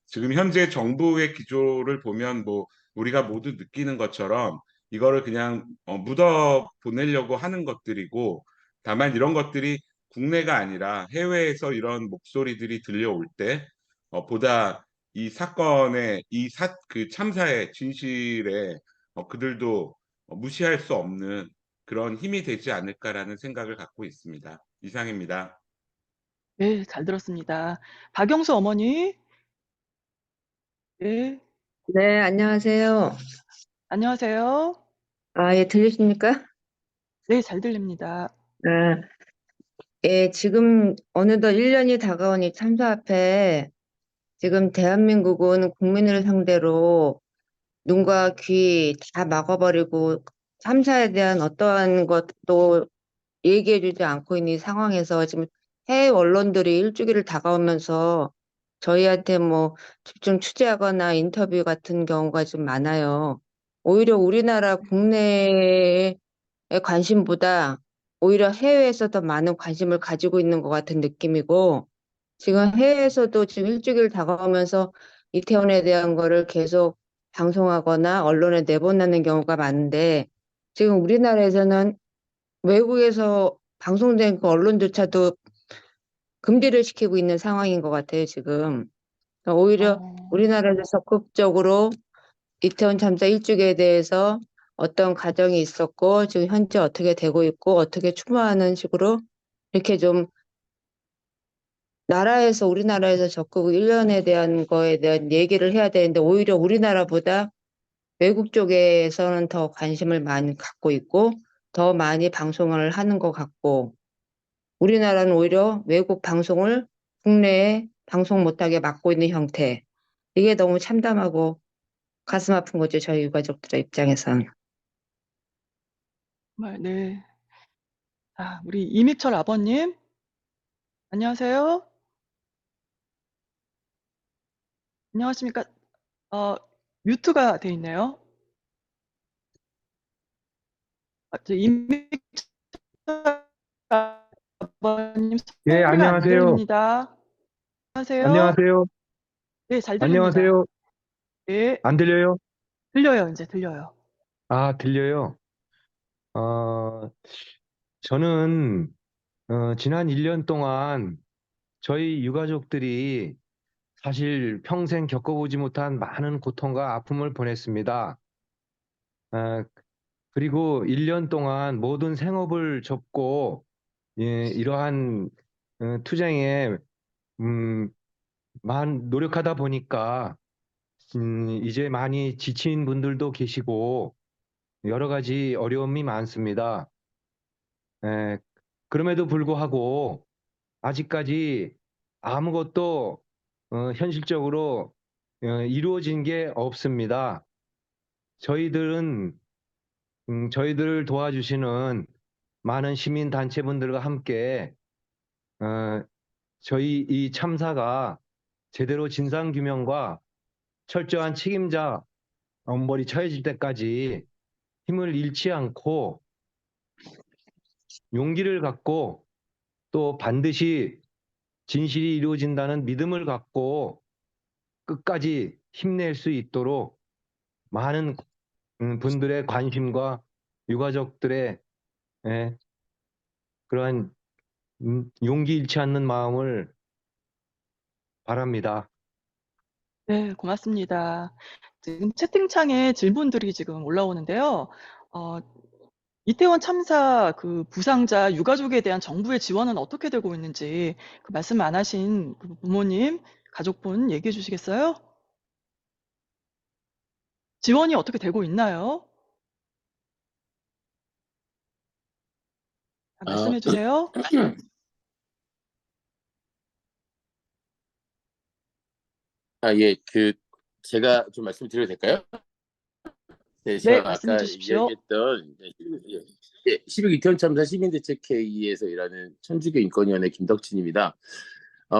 지금 현재 정부의 기조를 보면 뭐 우리가 모두 느끼는 것처럼 이거를 그냥 묻어 보내려고 하는 것들이고, 다만 이런 것들이 국내가 아니라 해외에서 이런 목소리들이 들려올 때 보다 이 사건의 그 참사의 진실에 그들도 무시할 수 없는 그런 힘이 되지 않을까라는 생각을 갖고 있습니다. 이상입니다. 네, 잘 들었습니다. 박영수 어머니. 네, 네, 안녕하세요. 안녕하세요. 예, 들리십니까? 네, 잘 들립니다. 아, 예, 지금 어느덧 1년이 다가온 이 참사 앞에 지금 대한민국은 국민을 상대로 눈과 귀 다 막아버리고 참사에 대한 어떠한 것도 얘기해주지 않고 있는 이 상황에서 지금 해외 언론들이 일주기를 다가오면서 저희한테 뭐 집중 취재하거나 인터뷰 같은 경우가 좀 많아요. 오히려 우리나라 국내의 관심보다 오히려 해외에서 더 많은 관심을 가지고 있는 것 같은 느낌이고, 지금 해외에서도 지금 일주기를 다가오면서 이태원에 대한 거를 계속 방송하거나 언론에 내보내는 경우가 많은데, 지금 우리나라에서는 외국에서 방송된 그 언론조차도 금지를 시키고 있는 상황인 것 같아요, 지금. 그러니까 오히려 우리나라에서 적극적으로 이태원 참사 일주기에 대해서 어떤 과정이 있었고, 지금 현재 어떻게 되고 있고, 어떻게 추모하는 식으로 이렇게 좀 우리나라에서 적극 1년에 대한 거에 대한 얘기를 해야 되는데, 오히려 우리나라보다 외국 쪽에서는 더 관심을 많이 갖고 있고, 더 많이 방송을 하는 것 같고, 우리나라는 오히려 외국 방송을 국내에 방송 못하게 막고 있는 형태. 이게 너무 참담하고 가슴 아픈 거죠, 저희 유가족들의 입장에선. 정말, 네. 아, 우리 이미철 아버님. 안녕하세요. 안녕하십니까? 뮤트가 돼 있네요. 이미철 아버님 예, 소리가 안 안녕하세요. 들립니다. 안녕하세요. 안녕하세요. 네, 잘 들립니다. 안녕하세요. 네, 안 들려요? 들려요. 이제 들려요. 아, 들려요. 어, 저는 지난 1년 동안 저희 유가족들이 사실 평생 겪어보지 못한 많은 고통과 아픔을 보냈습니다. 아, 그리고 1년 동안 모든 생업을 접고 이러한 투쟁에 노력하다 보니까 이제 많이 지친 분들도 계시고 여러 가지 어려움이 많습니다. 에, 그럼에도 불구하고 아직까지 아무것도 현실적으로 이루어진 게 없습니다. 저희들은 저희들을 도와주시는 많은 시민 단체분들과 함께 저희 이 참사가 제대로 진상 규명과 철저한 책임자 엄벌이 처해질 때까지 힘을 잃지 않고 용기를 갖고 또 반드시 진실이 이루어진다는 믿음을 갖고 끝까지 힘낼 수 있도록 많은 분들의 관심과 유가족들의 그러한 용기 잃지 않는 마음을 바랍니다. 네, 고맙습니다. 지금 채팅창에 질문들이 지금 올라오는데요. 이태원 참사 그 부상자 유가족에 대한 정부의 지원은 어떻게 되고 있는지 그 말씀 안 하신 그 부모님, 가족분 얘기해 주시겠어요? 지원이 어떻게 되고 있나요? 말씀해 주세요. 예, 제가 좀 말씀드려도 될까요? 네, 네, 제가 말씀해 아까 주십시오. 이야기했던 12구 이태원 참사 시민대책회의에서 일하는 천주교 인권위원회 김덕진입니다.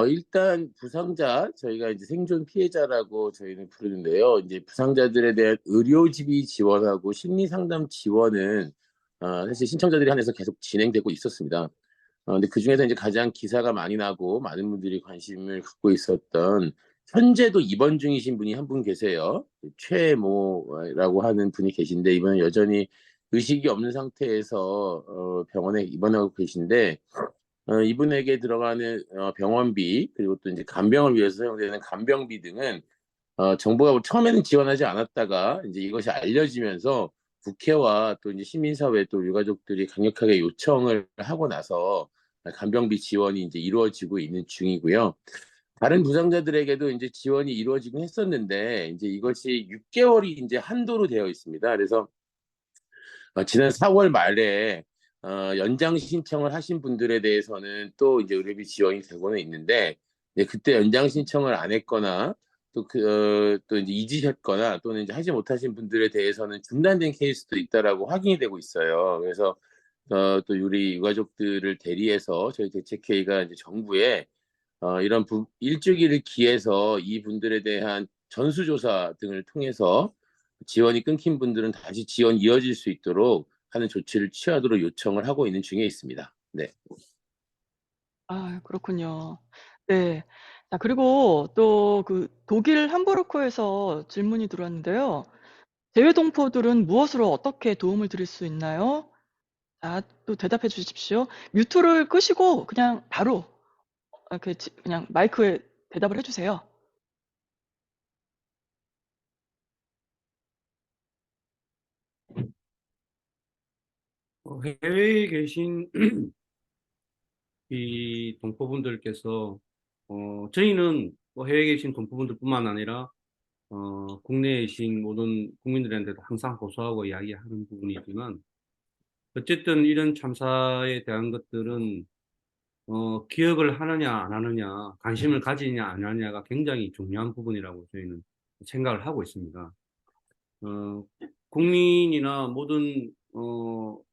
일단 부상자, 저희가 이제 생존 피해자라고 저희는 부르는데요. 이제 부상자들에 대한 의료지비 지원하고 심리상담 지원은 사실 신청자들이 한해서 계속 진행되고 있었습니다. 근데 그 중에서 이제 가장 기사가 많이 나고 많은 분들이 관심을 갖고 있었던 현재도 입원 중이신 분이 한 분 계세요. 최모라고 하는 분이 계신데 이분은 여전히 의식이 없는 상태에서 병원에 입원하고 계신데 이분에게 들어가는 병원비 그리고 또 이제 간병을 위해서 사용되는 간병비 등은 정부가 처음에는 지원하지 않았다가 이제 이것이 알려지면서 국회와 또 이제 시민사회 또 유가족들이 강력하게 요청을 하고 나서 간병비 지원이 이제 이루어지고 있는 중이고요. 다른 부상자들에게도 이제 지원이 이루어지긴 했었는데 이제 이것이 6개월이 이제 한도로 되어 있습니다. 그래서 지난 4월 말에 연장 신청을 하신 분들에 대해서는 또 이제 의료비 지원이 되고는 있는데 이제 그때 연장 신청을 안 했거나 또 이제 잊으셨거나 또는 이제 하지 못하신 분들에 대해서는 중단된 케이스도 있다라고 확인이 되고 있어요. 그래서 또 우리 유가족들을 대리해서 저희 대책회의가 이제 정부에 이런 일주기를 기해서 이 분들에 대한 전수조사 등을 통해서 지원이 끊긴 분들은 다시 지원 이어질 수 있도록 하는 조치를 취하도록 요청을 하고 있는 중에 있습니다. 네. 그렇군요. 네. 자, 그리고 또 그 독일 함부르크에서 질문이 들어왔는데요. 재외동포들은 무엇으로 어떻게 도움을 드릴 수 있나요? 자, 또 대답해 주십시오. 뮤트를 끄시고 그냥 바로 그냥 마이크에 대답을 해 주세요. 해외에 계신 이 동포분들께서 저희는 해외에 계신 동포분들뿐만 아니라 국내에 계신 모든 국민들한테도 항상 호소하고 이야기하는 부분이지만 어쨌든 이런 참사에 대한 것들은 기억을 하느냐 안 하느냐, 관심을 가지느냐 안 하느냐가 굉장히 중요한 부분이라고 저희는 생각을 하고 있습니다. 국민이나 모든 또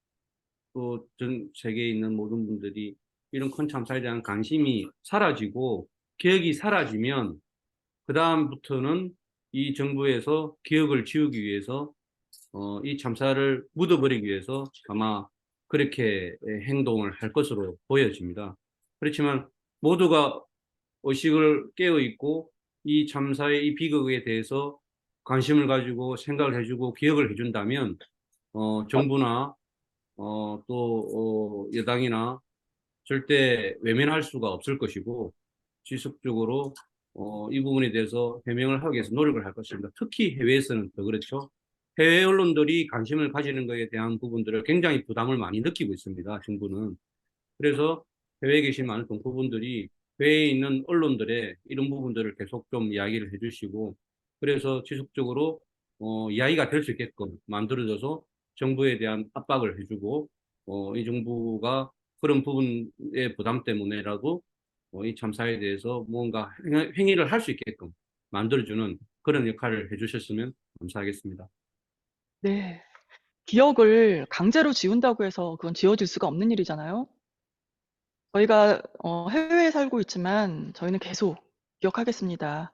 전 세계에 있는 모든 분들이 이런 큰 참사에 대한 관심이 사라지고 기억이 사라지면 그 다음부터는 이 정부에서 기억을 지우기 위해서 이 참사를 묻어버리기 위해서 아마 그렇게 행동을 할 것으로 보여집니다. 그렇지만 모두가 의식을 깨어 있고 이 참사의 이 비극에 대해서 관심을 가지고 생각을 해주고 기억을 해준다면 정부나 또 여당이나 절대 외면할 수가 없을 것이고 지속적으로 이 부분에 대해서 해명을 하기 위해서 노력을 할 것입니다. 특히 해외에서는 더 그렇죠. 해외 언론들이 관심을 가지는 것에 대한 부분들을 굉장히 부담을 많이 느끼고 있습니다. 정부는. 그래서 해외에 계신 많은 동포분들이 해외에 있는 언론들의 이런 부분들을 계속 좀 이야기를 해주시고 그래서 지속적으로 이야기가 될 수 있게끔 만들어져서 정부에 대한 압박을 해주고 이 정부가 그런 부분의 부담 때문에라도 이 참사에 대해서 뭔가 행위를 할 수 있게끔 만들어주는 그런 역할을 해주셨으면 감사하겠습니다. 네. 기억을 강제로 지운다고 해서 그건 지워질 수가 없는 일이잖아요. 저희가 해외에 살고 있지만 저희는 계속 기억하겠습니다.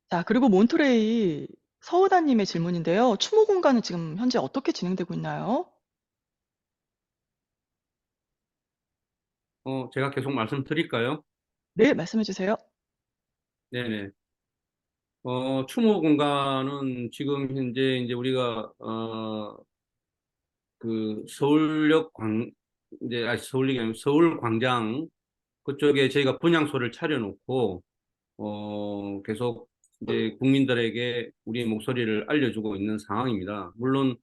자, 그리고 몬트레이 서우다님의 질문인데요. 추모 공간은 지금 현재 어떻게 진행되고 있나요? 제가 계속 말씀드릴까요? 네, 말씀해 주세요. 네네. 추모 공간은 지금 현재 이제 우리가 그 서울역 서울역이 아니고 서울광장 그쪽에 저희가 분향소를 차려놓고 계속 이제 국민들에게 우리의 목소리를 알려주고 있는 상황입니다. 물론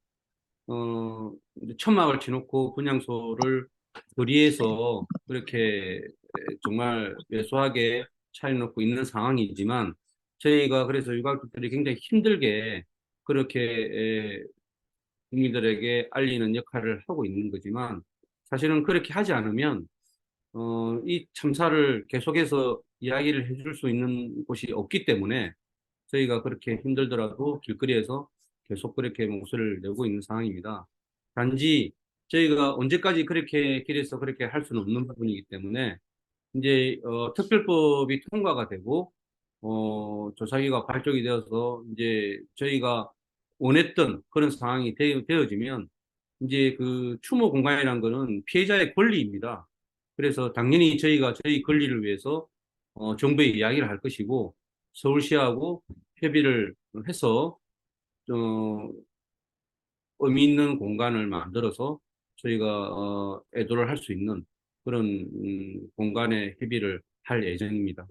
이제 천막을 치놓고 분향소를 거리에서 그렇게 정말 왜소하게 차려놓고 있는 상황이지만 저희가 그래서 유가족들이 굉장히 힘들게 그렇게 국민들에게 알리는 역할을 하고 있는 거지만 사실은 그렇게 하지 않으면 이 참사를 계속해서 이야기를 해줄 수 있는 곳이 없기 때문에 저희가 그렇게 힘들더라도 길거리에서 계속 그렇게 목소리를 내고 있는 상황입니다. 단지 저희가 언제까지 그렇게 길에서 그렇게 할 수는 없는 부분이기 때문에 이제 특별법이 통과가 되고 조사기가 발족이 되어서 이제 저희가 원했던 그런 상황이 되어지면 이제 그 추모 공간이라는 거는 피해자의 권리입니다. 그래서 당연히 저희가 저희 권리를 위해서 정부에 이야기를 할 것이고 서울시하고 협의를 해서 의미 있는 공간을 만들어서 저희가 애도를 할 수 있는 그런 공간에 협의를 할 예정입니다.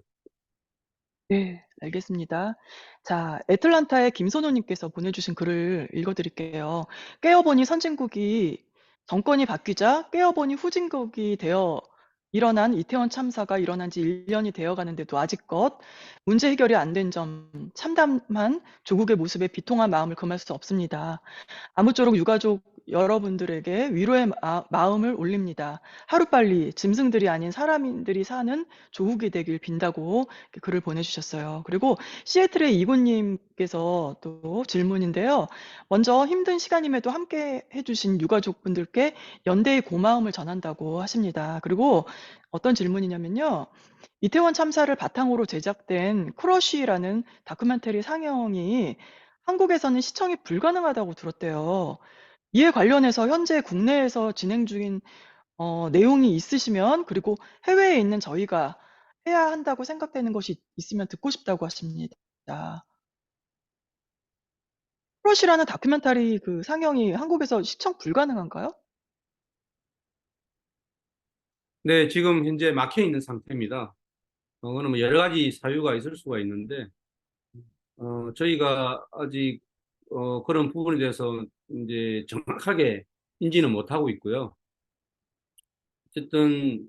네, 알겠습니다. 자, 애틀란타의 김선호님께서 보내주신 글을 읽어드릴게요. 깨어보니 선진국이 정권이 바뀌자 깨어보니 후진국이 되어 일어난 이태원 참사가 일어난 지 1년이 되어 가는데도 아직껏 문제 해결이 안 된 점 참담한 조국의 모습에 비통한 마음을 금할 수 없습니다. 아무쪼록 유가족 여러분들에게 위로의 마음을 올립니다. 하루빨리 짐승들이 아닌 사람들이 사는 조국이 되길 빈다고 이렇게 글을 보내주셨어요. 그리고 시애틀의 이구님께서 또 질문인데요. 먼저 힘든 시간임에도 함께 해주신 유가족분들께 연대의 고마움을 전한다고 하십니다. 그리고 어떤 질문이냐면요. 이태원 참사를 바탕으로 제작된 크러쉬라는 다큐멘터리 상영이 한국에서는 시청이 불가능하다고 들었대요. 이에 관련해서 현재 국내에서 진행 중인 내용이 있으시면 그리고 해외에 있는 저희가 해야 한다고 생각되는 것이 있으면 듣고 싶다고 하십니다. 크러쉬라는 다큐멘터리 그 상영이 한국에서 시청 불가능한가요? 네, 지금 현재 막혀 있는 상태입니다. 그거는 뭐 여러 가지 사유가 있을 수가 있는데 저희가 아직 그런 부분에 대해서 이제 정확하게 인지는 못하고 있고요. 어쨌든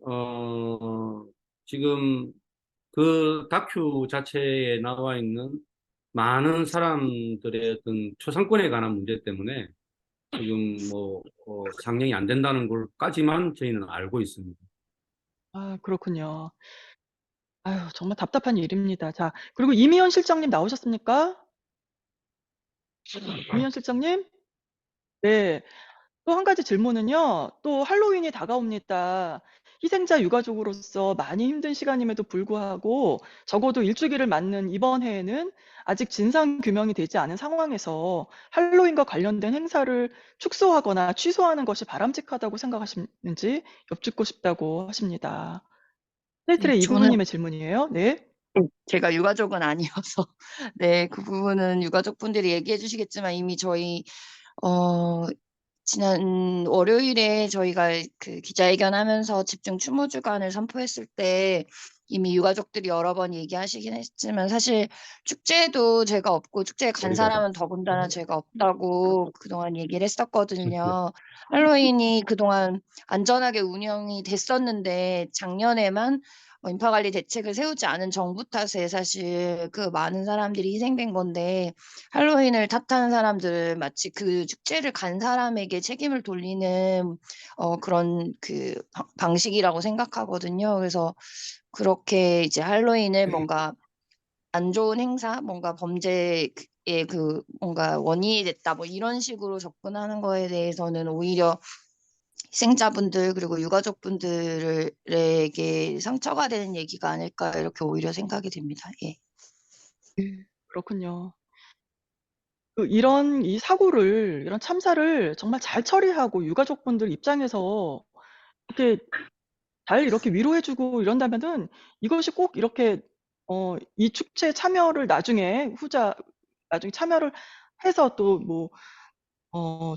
지금 그 다큐 자체에 나와 있는 많은 사람들의 어떤 초상권에 관한 문제 때문에 지금 뭐 상영이 안 된다는 걸까지만 저희는 알고 있습니다. 아, 그렇군요. 아유, 정말 답답한 일입니다. 자, 그리고 이미연 실장님 나오셨습니까? 이미연 실장님? 네. 또 한 가지 질문은요. 또 할로윈이 다가옵니다. 희생자 유가족으로서 많이 힘든 시간임에도 불구하고 적어도 일주기를 맞는 이번 해에는 아직 진상 규명이 되지 않은 상황에서 할로윈과 관련된 행사를 축소하거나 취소하는 것이 바람직하다고 생각하시는지 여쭙고 싶다고 하십니다. 세이틀의 저는 이군우님의 질문이에요. 네. 제가 유가족은 아니어서 네, 그 부분은 유가족분들이 얘기해 주시겠지만 이미 저희 지난 월요일에 저희가 그 기자회견하면서 집중 추모 주간을 선포했을 때 이미 유가족들이 여러 번 얘기하시긴 했지만 사실 축제도 제가 없고 축제에 간 사람은 더군다나 제가 없다고 그동안 얘기를 했었거든요. 할로윈이 그동안 안전하게 운영이 됐었는데 작년에만 인파관리 대책을 세우지 않은 정부 탓에 사실 그 많은 사람들이 희생된 건데 할로윈을 탓하는 사람들 마치 그 축제를 간 사람에게 책임을 돌리는 그런 그 방식이라고 생각하거든요. 그래서 그렇게 이제 할로윈을 뭔가 안 좋은 행사, 뭔가 범죄에 그 뭔가 원인이 됐다 뭐 이런 식으로 접근하는 거에 대해서는 오히려 희생자분들 그리고 유가족분들에게 상처가 되는 얘기가 아닐까 이렇게 오히려 생각이 됩니다. 예. 그렇군요. 이런 이 사고를, 이런 참사를 정말 잘 처리하고 유가족분들 입장에서 이렇게 잘 이렇게 위로해주고 이런다면은 이것이 꼭 이렇게 이 축제 참여를 나중에 나중에 참여를 해서 또 뭐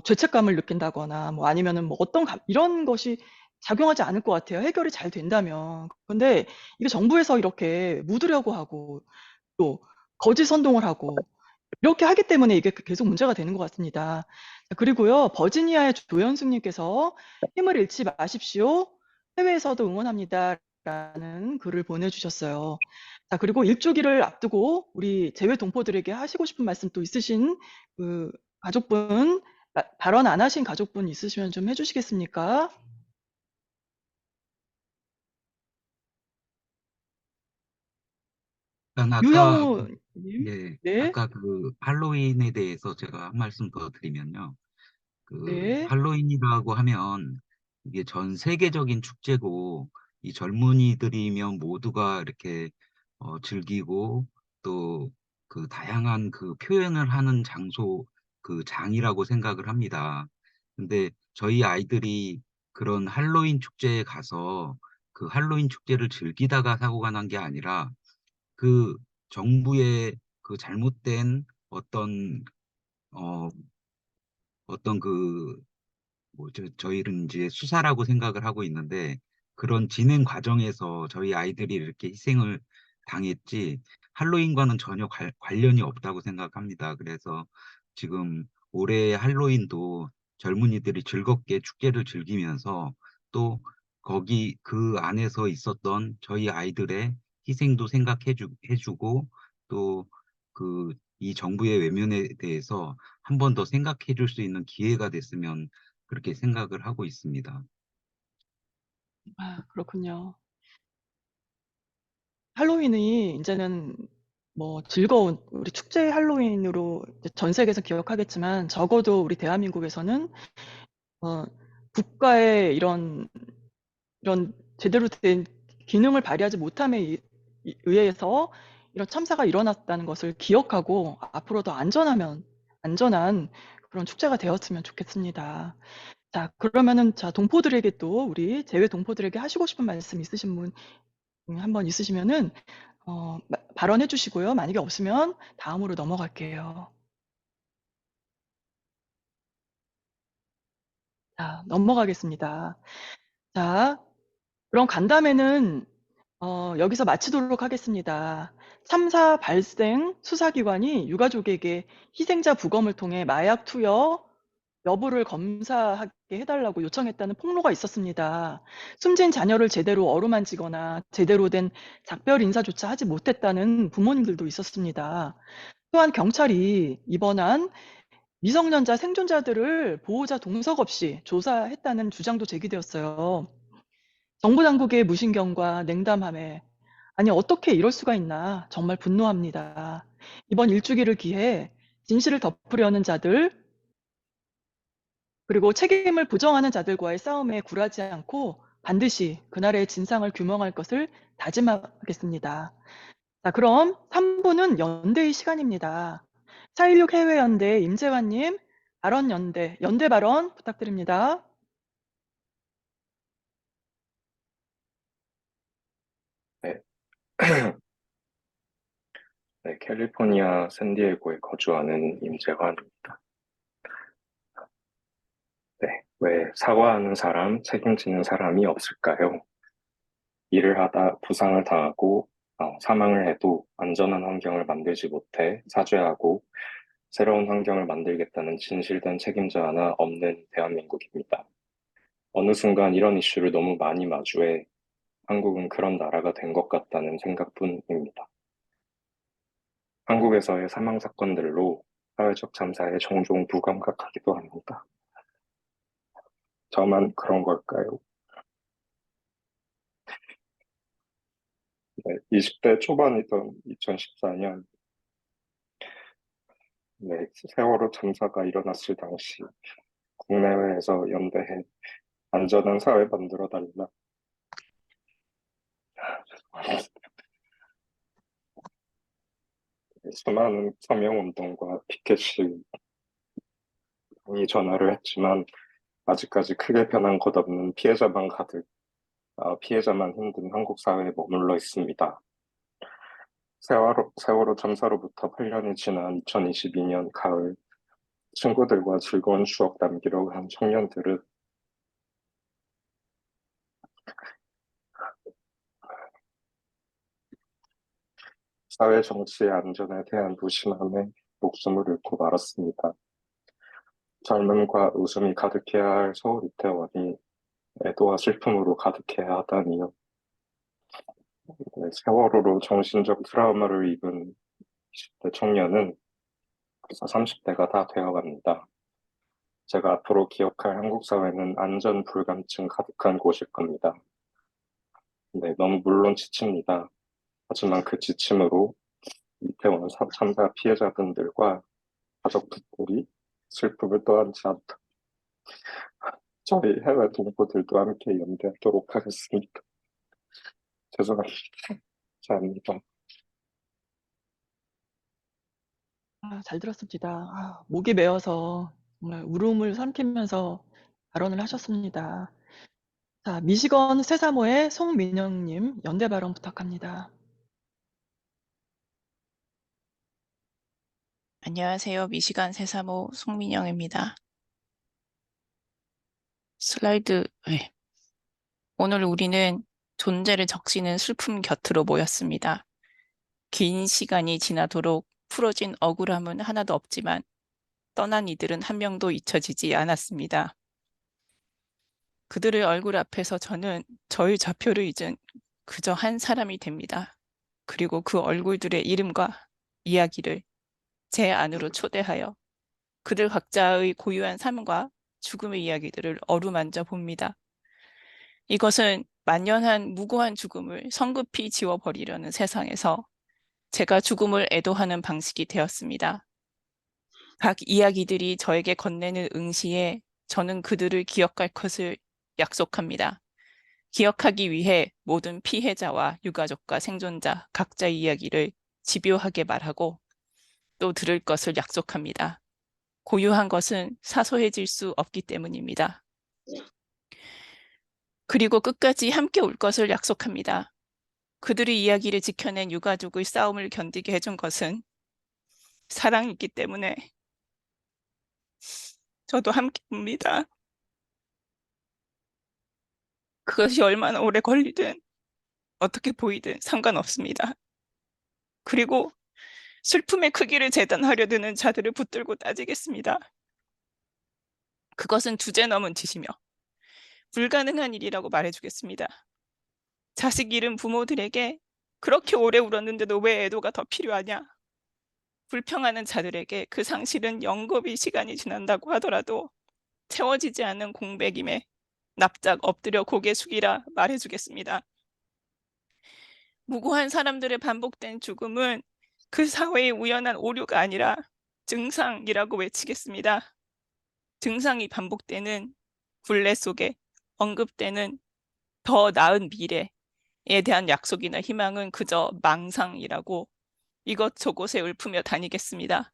죄책감을 느낀다거나 뭐 아니면은 뭐 어떤 이런 것이 작용하지 않을 것 같아요. 해결이 잘 된다면. 근데 이게 정부에서 이렇게 묻으려고 하고 또 거짓 선동을 하고 이렇게 하기 때문에 이게 계속 문제가 되는 것 같습니다. 그리고요, 버지니아의 조현숙님께서 힘을 잃지 마십시오. 해외에서도 응원합니다. 라는 글을 보내주셨어요. 자, 그리고 일주기를 앞두고 우리 재외 동포들에게 하시고 싶은 말씀 또 있으신 그 가족분, 발언 안 하신 가족분 있으시면 좀 해주시겠습니까? 일단 유영우님, 예, 네, 아까 그 할로윈에 대해서 제가 한 말씀 더 드리면요. 그 네, 할로윈이라고 하면 이게 전 세계적인 축제고 이 젊은이들이면 모두가 이렇게 즐기고 또 그 다양한 그 표현을 하는 장소 그 장이라고 생각을 합니다. 근데 저희 아이들이 그런 할로윈 축제에 가서 그 할로윈 축제를 즐기다가 사고가 난 게 아니라 그 정부의 그 잘못된 어, 어떤 그 뭐 저희는 이제 수사라고 생각을 하고 있는데 그런 진행 과정에서 저희 아이들이 이렇게 희생을 당했지 할로윈과는 전혀 관련이 없다고 생각합니다. 그래서 지금 올해 할로윈도 젊은이들이 즐겁게 축제를 즐기면서 또 거기 그 안에서 있었던 저희 아이들의 희생도 해주고 또 그 이 정부의 외면에 대해서 한 번 더 생각해 줄 수 있는 기회가 됐으면 그렇게 생각을 하고 있습니다. 아, 그렇군요. 할로윈이 이제는 뭐 즐거운 우리 축제 할로윈으로 이제 전 세계에서 기억하겠지만 적어도 우리 대한민국에서는 어, 국가의 이런 제대로 된 기능을 발휘하지 못함에 의해서 이런 참사가 일어났다는 것을 기억하고 앞으로 더 안전한 그런 축제가 되었으면 좋겠습니다. 자, 그러면은 자, 동포들에게 또 우리 재외 동포들에게 하시고 싶은 말씀 있으신 분 한번 있으시면은 발언해 주시고요. 만약에 없으면 다음으로 넘어갈게요. 자, 넘어가겠습니다. 자, 그럼 간담회는 여기서 마치도록 하겠습니다. 참사 발생 수사기관이 유가족에게 희생자 부검을 통해 마약 투여 여부를 검사하게 해달라고 요청했다는 폭로가 있었습니다. 숨진 자녀를 제대로 어루만지거나 제대로 된 작별 인사조차 하지 못했다는 부모님들도 있었습니다. 또한 경찰이 입원한 미성년자 생존자들을 보호자 동석 없이 조사했다는 주장도 제기되었어요. 정부 당국의 무신경과 냉담함에 아니 어떻게 이럴 수가 있나 정말 분노합니다. 이번 일주기를 기해 진실을 덮으려는 자들 그리고 책임을 부정하는 자들과의 싸움에 굴하지 않고 반드시 그날의 진상을 규명할 것을 다짐하겠습니다. 자, 그럼 3부는 연대의 시간입니다. 4.16 해외연대 임재환님, 발언 연대 발언 부탁드립니다. 네. 네, 캘리포니아 샌디에고에 거주하는 임재환입니다. 네, 왜 사과하는 사람, 책임지는 사람이 없을까요? 일을 하다 부상을 당하고 사망을 해도 안전한 환경을 만들지 못해 사죄하고 새로운 환경을 만들겠다는 진실된 책임자 하나 없는 대한민국입니다. 어느 순간 이런 이슈를 너무 많이 마주해 한국은 그런 나라가 된 것 같다는 생각뿐입니다. 한국에서의 사망 사건들로 사회적 참사에 종종 무감각하기도 합니다. 저만 그런 걸까요? 네, 20대 초반이던 2014년 네, 세월호 참사가 일어났을 당시 국내외에서 연대해 안전한 사회 만들어 달라. 수많은 서명운동과 피켓이 전화를 했지만 아직까지 크게 변한 것 없는 피해자만 힘든 한국 사회에 머물러 있습니다. 세월호 참사로부터 8년이 지난 2022년 가을, 친구들과 즐거운 추억 남기려 한 청년들은 사회 정치의 안전에 대한 무심함에 목숨을 잃고 말았습니다. 젊음과 웃음이 가득해야 할 서울 이태원이 애도와 슬픔으로 가득해야 하다니요. 네, 세월호로 정신적 트라우마를 입은 20대 청년은 벌써 30대가 다 되어갑니다. 제가 앞으로 기억할 한국 사회는 안전 불감증 가득한 곳일 겁니다. 네, 너무 물론 지칩니다. 하지만 그 지침으로 이태원 참사 피해자분들과 가족들이 슬픔을 떠안지 않다. 저희 해외 동포들도 함께 연대하도록 하겠습니다. 죄송합니다. 감사합니다. 잘 들었습니다. 목이 메어서 정말 울음을 삼키면서 발언을 하셨습니다. 자, 미시건 새사모의 송민영님 연대 발언 부탁합니다. 안녕하세요. 미시간 새사모 송민영입니다. 슬라이드, 네. 오늘 우리는 존재를 적시는 슬픔 곁으로 모였습니다. 긴 시간이 지나도록 풀어진 억울함은 하나도 없지만 떠난 이들은 한 명도 잊혀지지 않았습니다. 그들의 얼굴 앞에서 저는 저의 좌표를 잊은 그저 한 사람이 됩니다. 그리고 그 얼굴들의 이름과 이야기를 제 안으로 초대하여 그들 각자의 고유한 삶과 죽음의 이야기들을 어루만져 봅니다. 이것은 만연한 무고한 죽음을 성급히 지워버리려는 세상에서 제가 죽음을 애도하는 방식이 되었습니다. 각 이야기들이 저에게 건네는 응시에 저는 그들을 기억할 것을 약속합니다. 기억하기 위해 모든 피해자와 유가족과 생존자 각자의 이야기를 집요하게 말하고 또 들을 것을 약속합니다. 고유한 것은 사소해질 수 없기 때문입니다. 그리고 끝까지 함께 올 것을 약속합니다. 그들의 이야기를 지켜낸 유가족의 싸움을 견디게 해준 것은 사랑이기 때문에 저도 함께 옵니다. 그것이 얼마나 오래 걸리든 어떻게 보이든 상관없습니다. 그리고 슬픔의 크기를 재단하려 드는 자들을 붙들고 따지겠습니다. 그것은 주제 넘은 짓이며 불가능한 일이라고 말해주겠습니다. 자식 잃은 부모들에게 그렇게 오래 울었는데도 왜 애도가 더 필요하냐? 불평하는 자들에게 그 상실은 영겁이 시간이 지난다고 하더라도 채워지지 않는 공백임에 납작 엎드려 고개 숙이라 말해주겠습니다. 무고한 사람들의 반복된 죽음은 그 사회의 우연한 오류가 아니라 증상이라고 외치겠습니다. 증상이 반복되는 굴레 속에 언급되는 더 나은 미래에 대한 약속이나 희망은 그저 망상이라고 이것저것에 읊으며 다니겠습니다.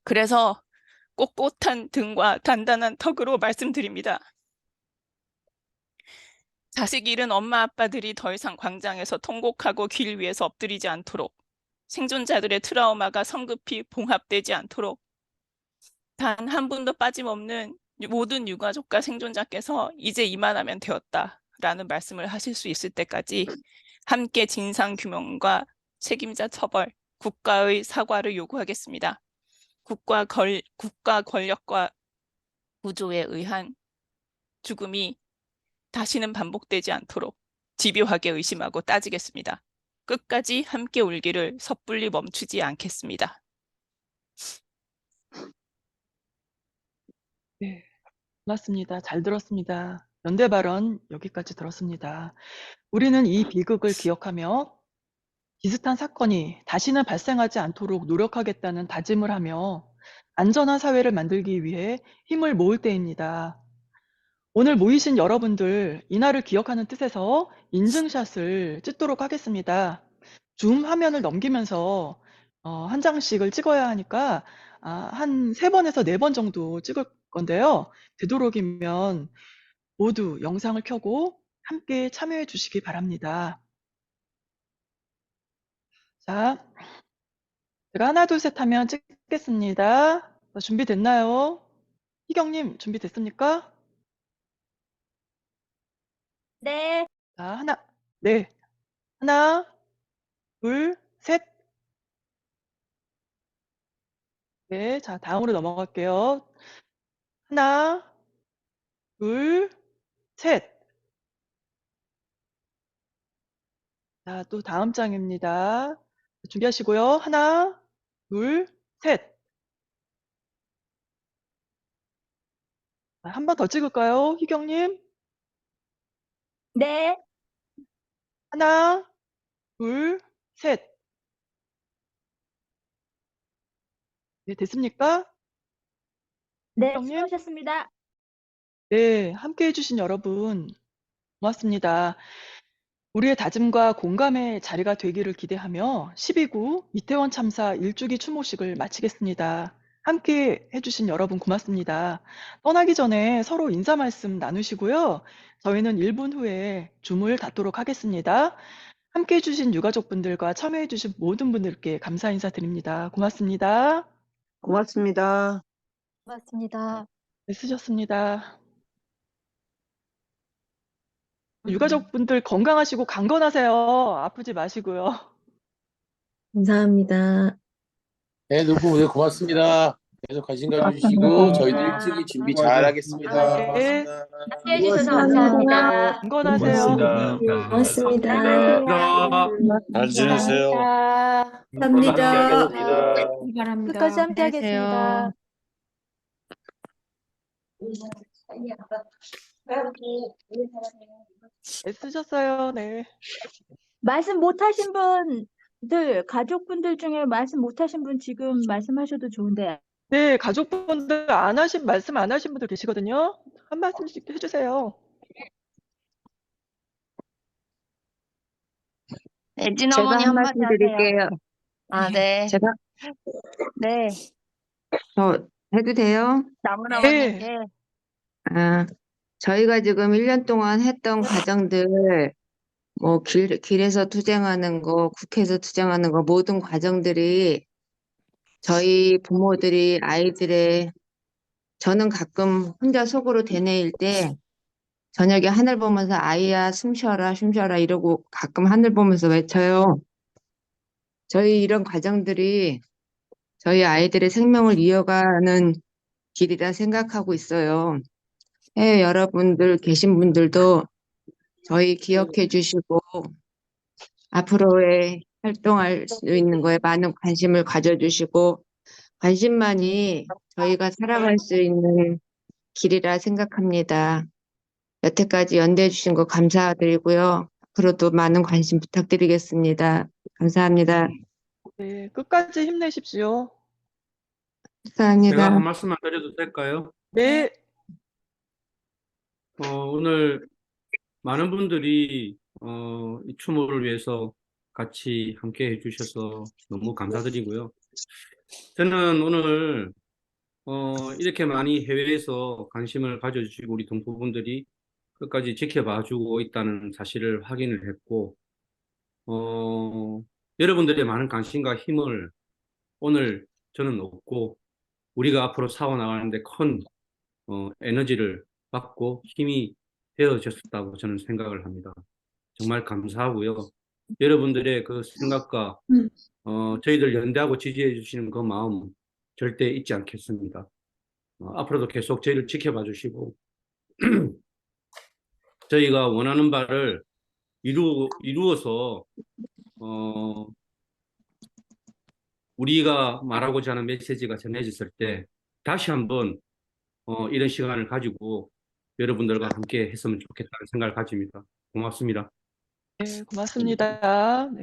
그래서 꼿꼿한 등과 단단한 턱으로 말씀드립니다. 자식 잃은 엄마 아빠들이 더 이상 광장에서 통곡하고 길 위에서 엎드리지 않도록, 생존자들의 트라우마가 성급히 봉합되지 않도록 단 한 분도 빠짐없는 모든 유가족과 생존자께서 이제 이만하면 되었다라는 말씀을 하실 수 있을 때까지 함께 진상규명과 책임자 처벌, 국가의 사과를 요구하겠습니다. 국가 권력과 구조에 의한 죽음이 다시는 반복되지 않도록 집요하게 의심하고 따지겠습니다. 끝까지 함께 울기를 섣불리 멈추지 않겠습니다. 네, 고맙습니다. 잘 들었습니다. 연대 발언 여기까지 들었습니다. 우리는 이 비극을 기억하며 비슷한 사건이 다시는 발생하지 않도록 노력하겠다는 다짐을 하며 안전한 사회를 만들기 위해 힘을 모을 때입니다. 오늘 모이신 여러분들, 이날을 기억하는 뜻에서 인증샷을 찍도록 하겠습니다. 줌 화면을 넘기면서 한 장씩을 찍어야 하니까 한 3번에서 4번 정도 찍을 건데요. 되도록이면 모두 영상을 켜고 함께 참여해 주시기 바랍니다. 자, 제가 하나, 둘, 셋 하면 찍겠습니다. 자, 준비됐나요? 희경님, 준비됐습니까? 네. 자, 네. 하나, 둘, 셋. 네, 자, 다음으로 넘어갈게요. 하나, 둘, 셋. 자, 또 다음 장입니다. 준비하시고요. 하나, 둘, 셋. 한 번 더 찍을까요? 희경님? 네. 하나, 둘, 셋. 네, 됐습니까? 네, 희경님? 수고하셨습니다. 네, 함께 해주신 여러분, 고맙습니다. 우리의 다짐과 공감의 자리가 되기를 기대하며 12구 이태원 참사 1주기 추모식을 마치겠습니다. 함께 해주신 여러분 고맙습니다. 떠나기 전에 서로 인사 말씀 나누시고요. 저희는 1분 후에 줌을 닫도록 하겠습니다. 함께 해주신 유가족분들과 참여해주신 모든 분들께 감사 인사드립니다. 고맙습니다. 고맙습니다. 고맙습니다. 애쓰셨습니다. 유가족분들 건강하시고 강건하세요. 아프지 마시고요. 감사합니다. 네, 누구 오늘 고맙습니다. 계속 관심 가져주시고 저희도 일찍이 준비 잘 하겠습니다. 네. 고맙습니다. 함께 해주셔서 감사합니다. 건강하세요. 고맙습니다. 잘 지내세요. 감사합니다. 바랍니다. 끝까지 함께 하겠습니다. 애쓰셨어요. 네. 말씀 못하신 분들, 가족분들 중에 말씀 못하신 분 지금 말씀하셔도 좋은데. 네, 가족분들 말씀 안 하신 분들 계시거든요. 한 말씀씩 해주세요. 애진 제가 어머니 한 한마디 말씀 하세요. 드릴게요. 네. 제가 네. 해도 돼요? 남은 네. 어머니께. 저희가 지금 1년 동안 했던 과정들, 길에서 투쟁하는 거, 국회에서 투쟁하는 거, 모든 과정들이 저희 부모들이 저는 가끔 혼자 속으로 되뇌일 때 저녁에 하늘 보면서 아이야 숨 쉬어라 이러고 가끔 하늘 보면서 외쳐요. 저희 이런 과정들이 저희 아이들의 생명을 이어가는 길이라 생각하고 있어요. 해외 여러분들 계신 분들도 저희 기억해 주시고 앞으로의 활동할 수 있는 거에 많은 관심을 가져주시고 관심만이 저희가 살아갈 수 있는 길이라 생각합니다. 여태까지 연대해 주신 거 감사드리고요. 앞으로도 많은 관심 부탁드리겠습니다. 감사합니다. 네, 끝까지 힘내십시오. 감사합니다. 제가 한 말씀만 드려도 될까요? 네. 오늘 많은 분들이 이 추모를 위해서 같이 함께 해주셔서 너무 감사드리고요. 저는 오늘 이렇게 많이 해외에서 관심을 가져주시고 우리 동포분들이 끝까지 지켜봐주고 있다는 사실을 확인을 했고 여러분들의 많은 관심과 힘을 오늘 저는 얻고 우리가 앞으로 살아나가는데 큰 에너지를 받고 힘이 되어졌다고 저는 생각을 합니다. 정말 감사하고요. 여러분들의 그 생각과 저희들 연대하고 지지해 주시는 그 마음 절대 잊지 않겠습니다. 앞으로도 계속 저희를 지켜봐 주시고 저희가 원하는 바를 이루어서 우리가 말하고자 하는 메시지가 전해졌을 때 다시 한번 이런 시간을 가지고 여러분들과 함께 했으면 좋겠다는 생각을 가집니다. 고맙습니다. 네, 고맙습니다. 네.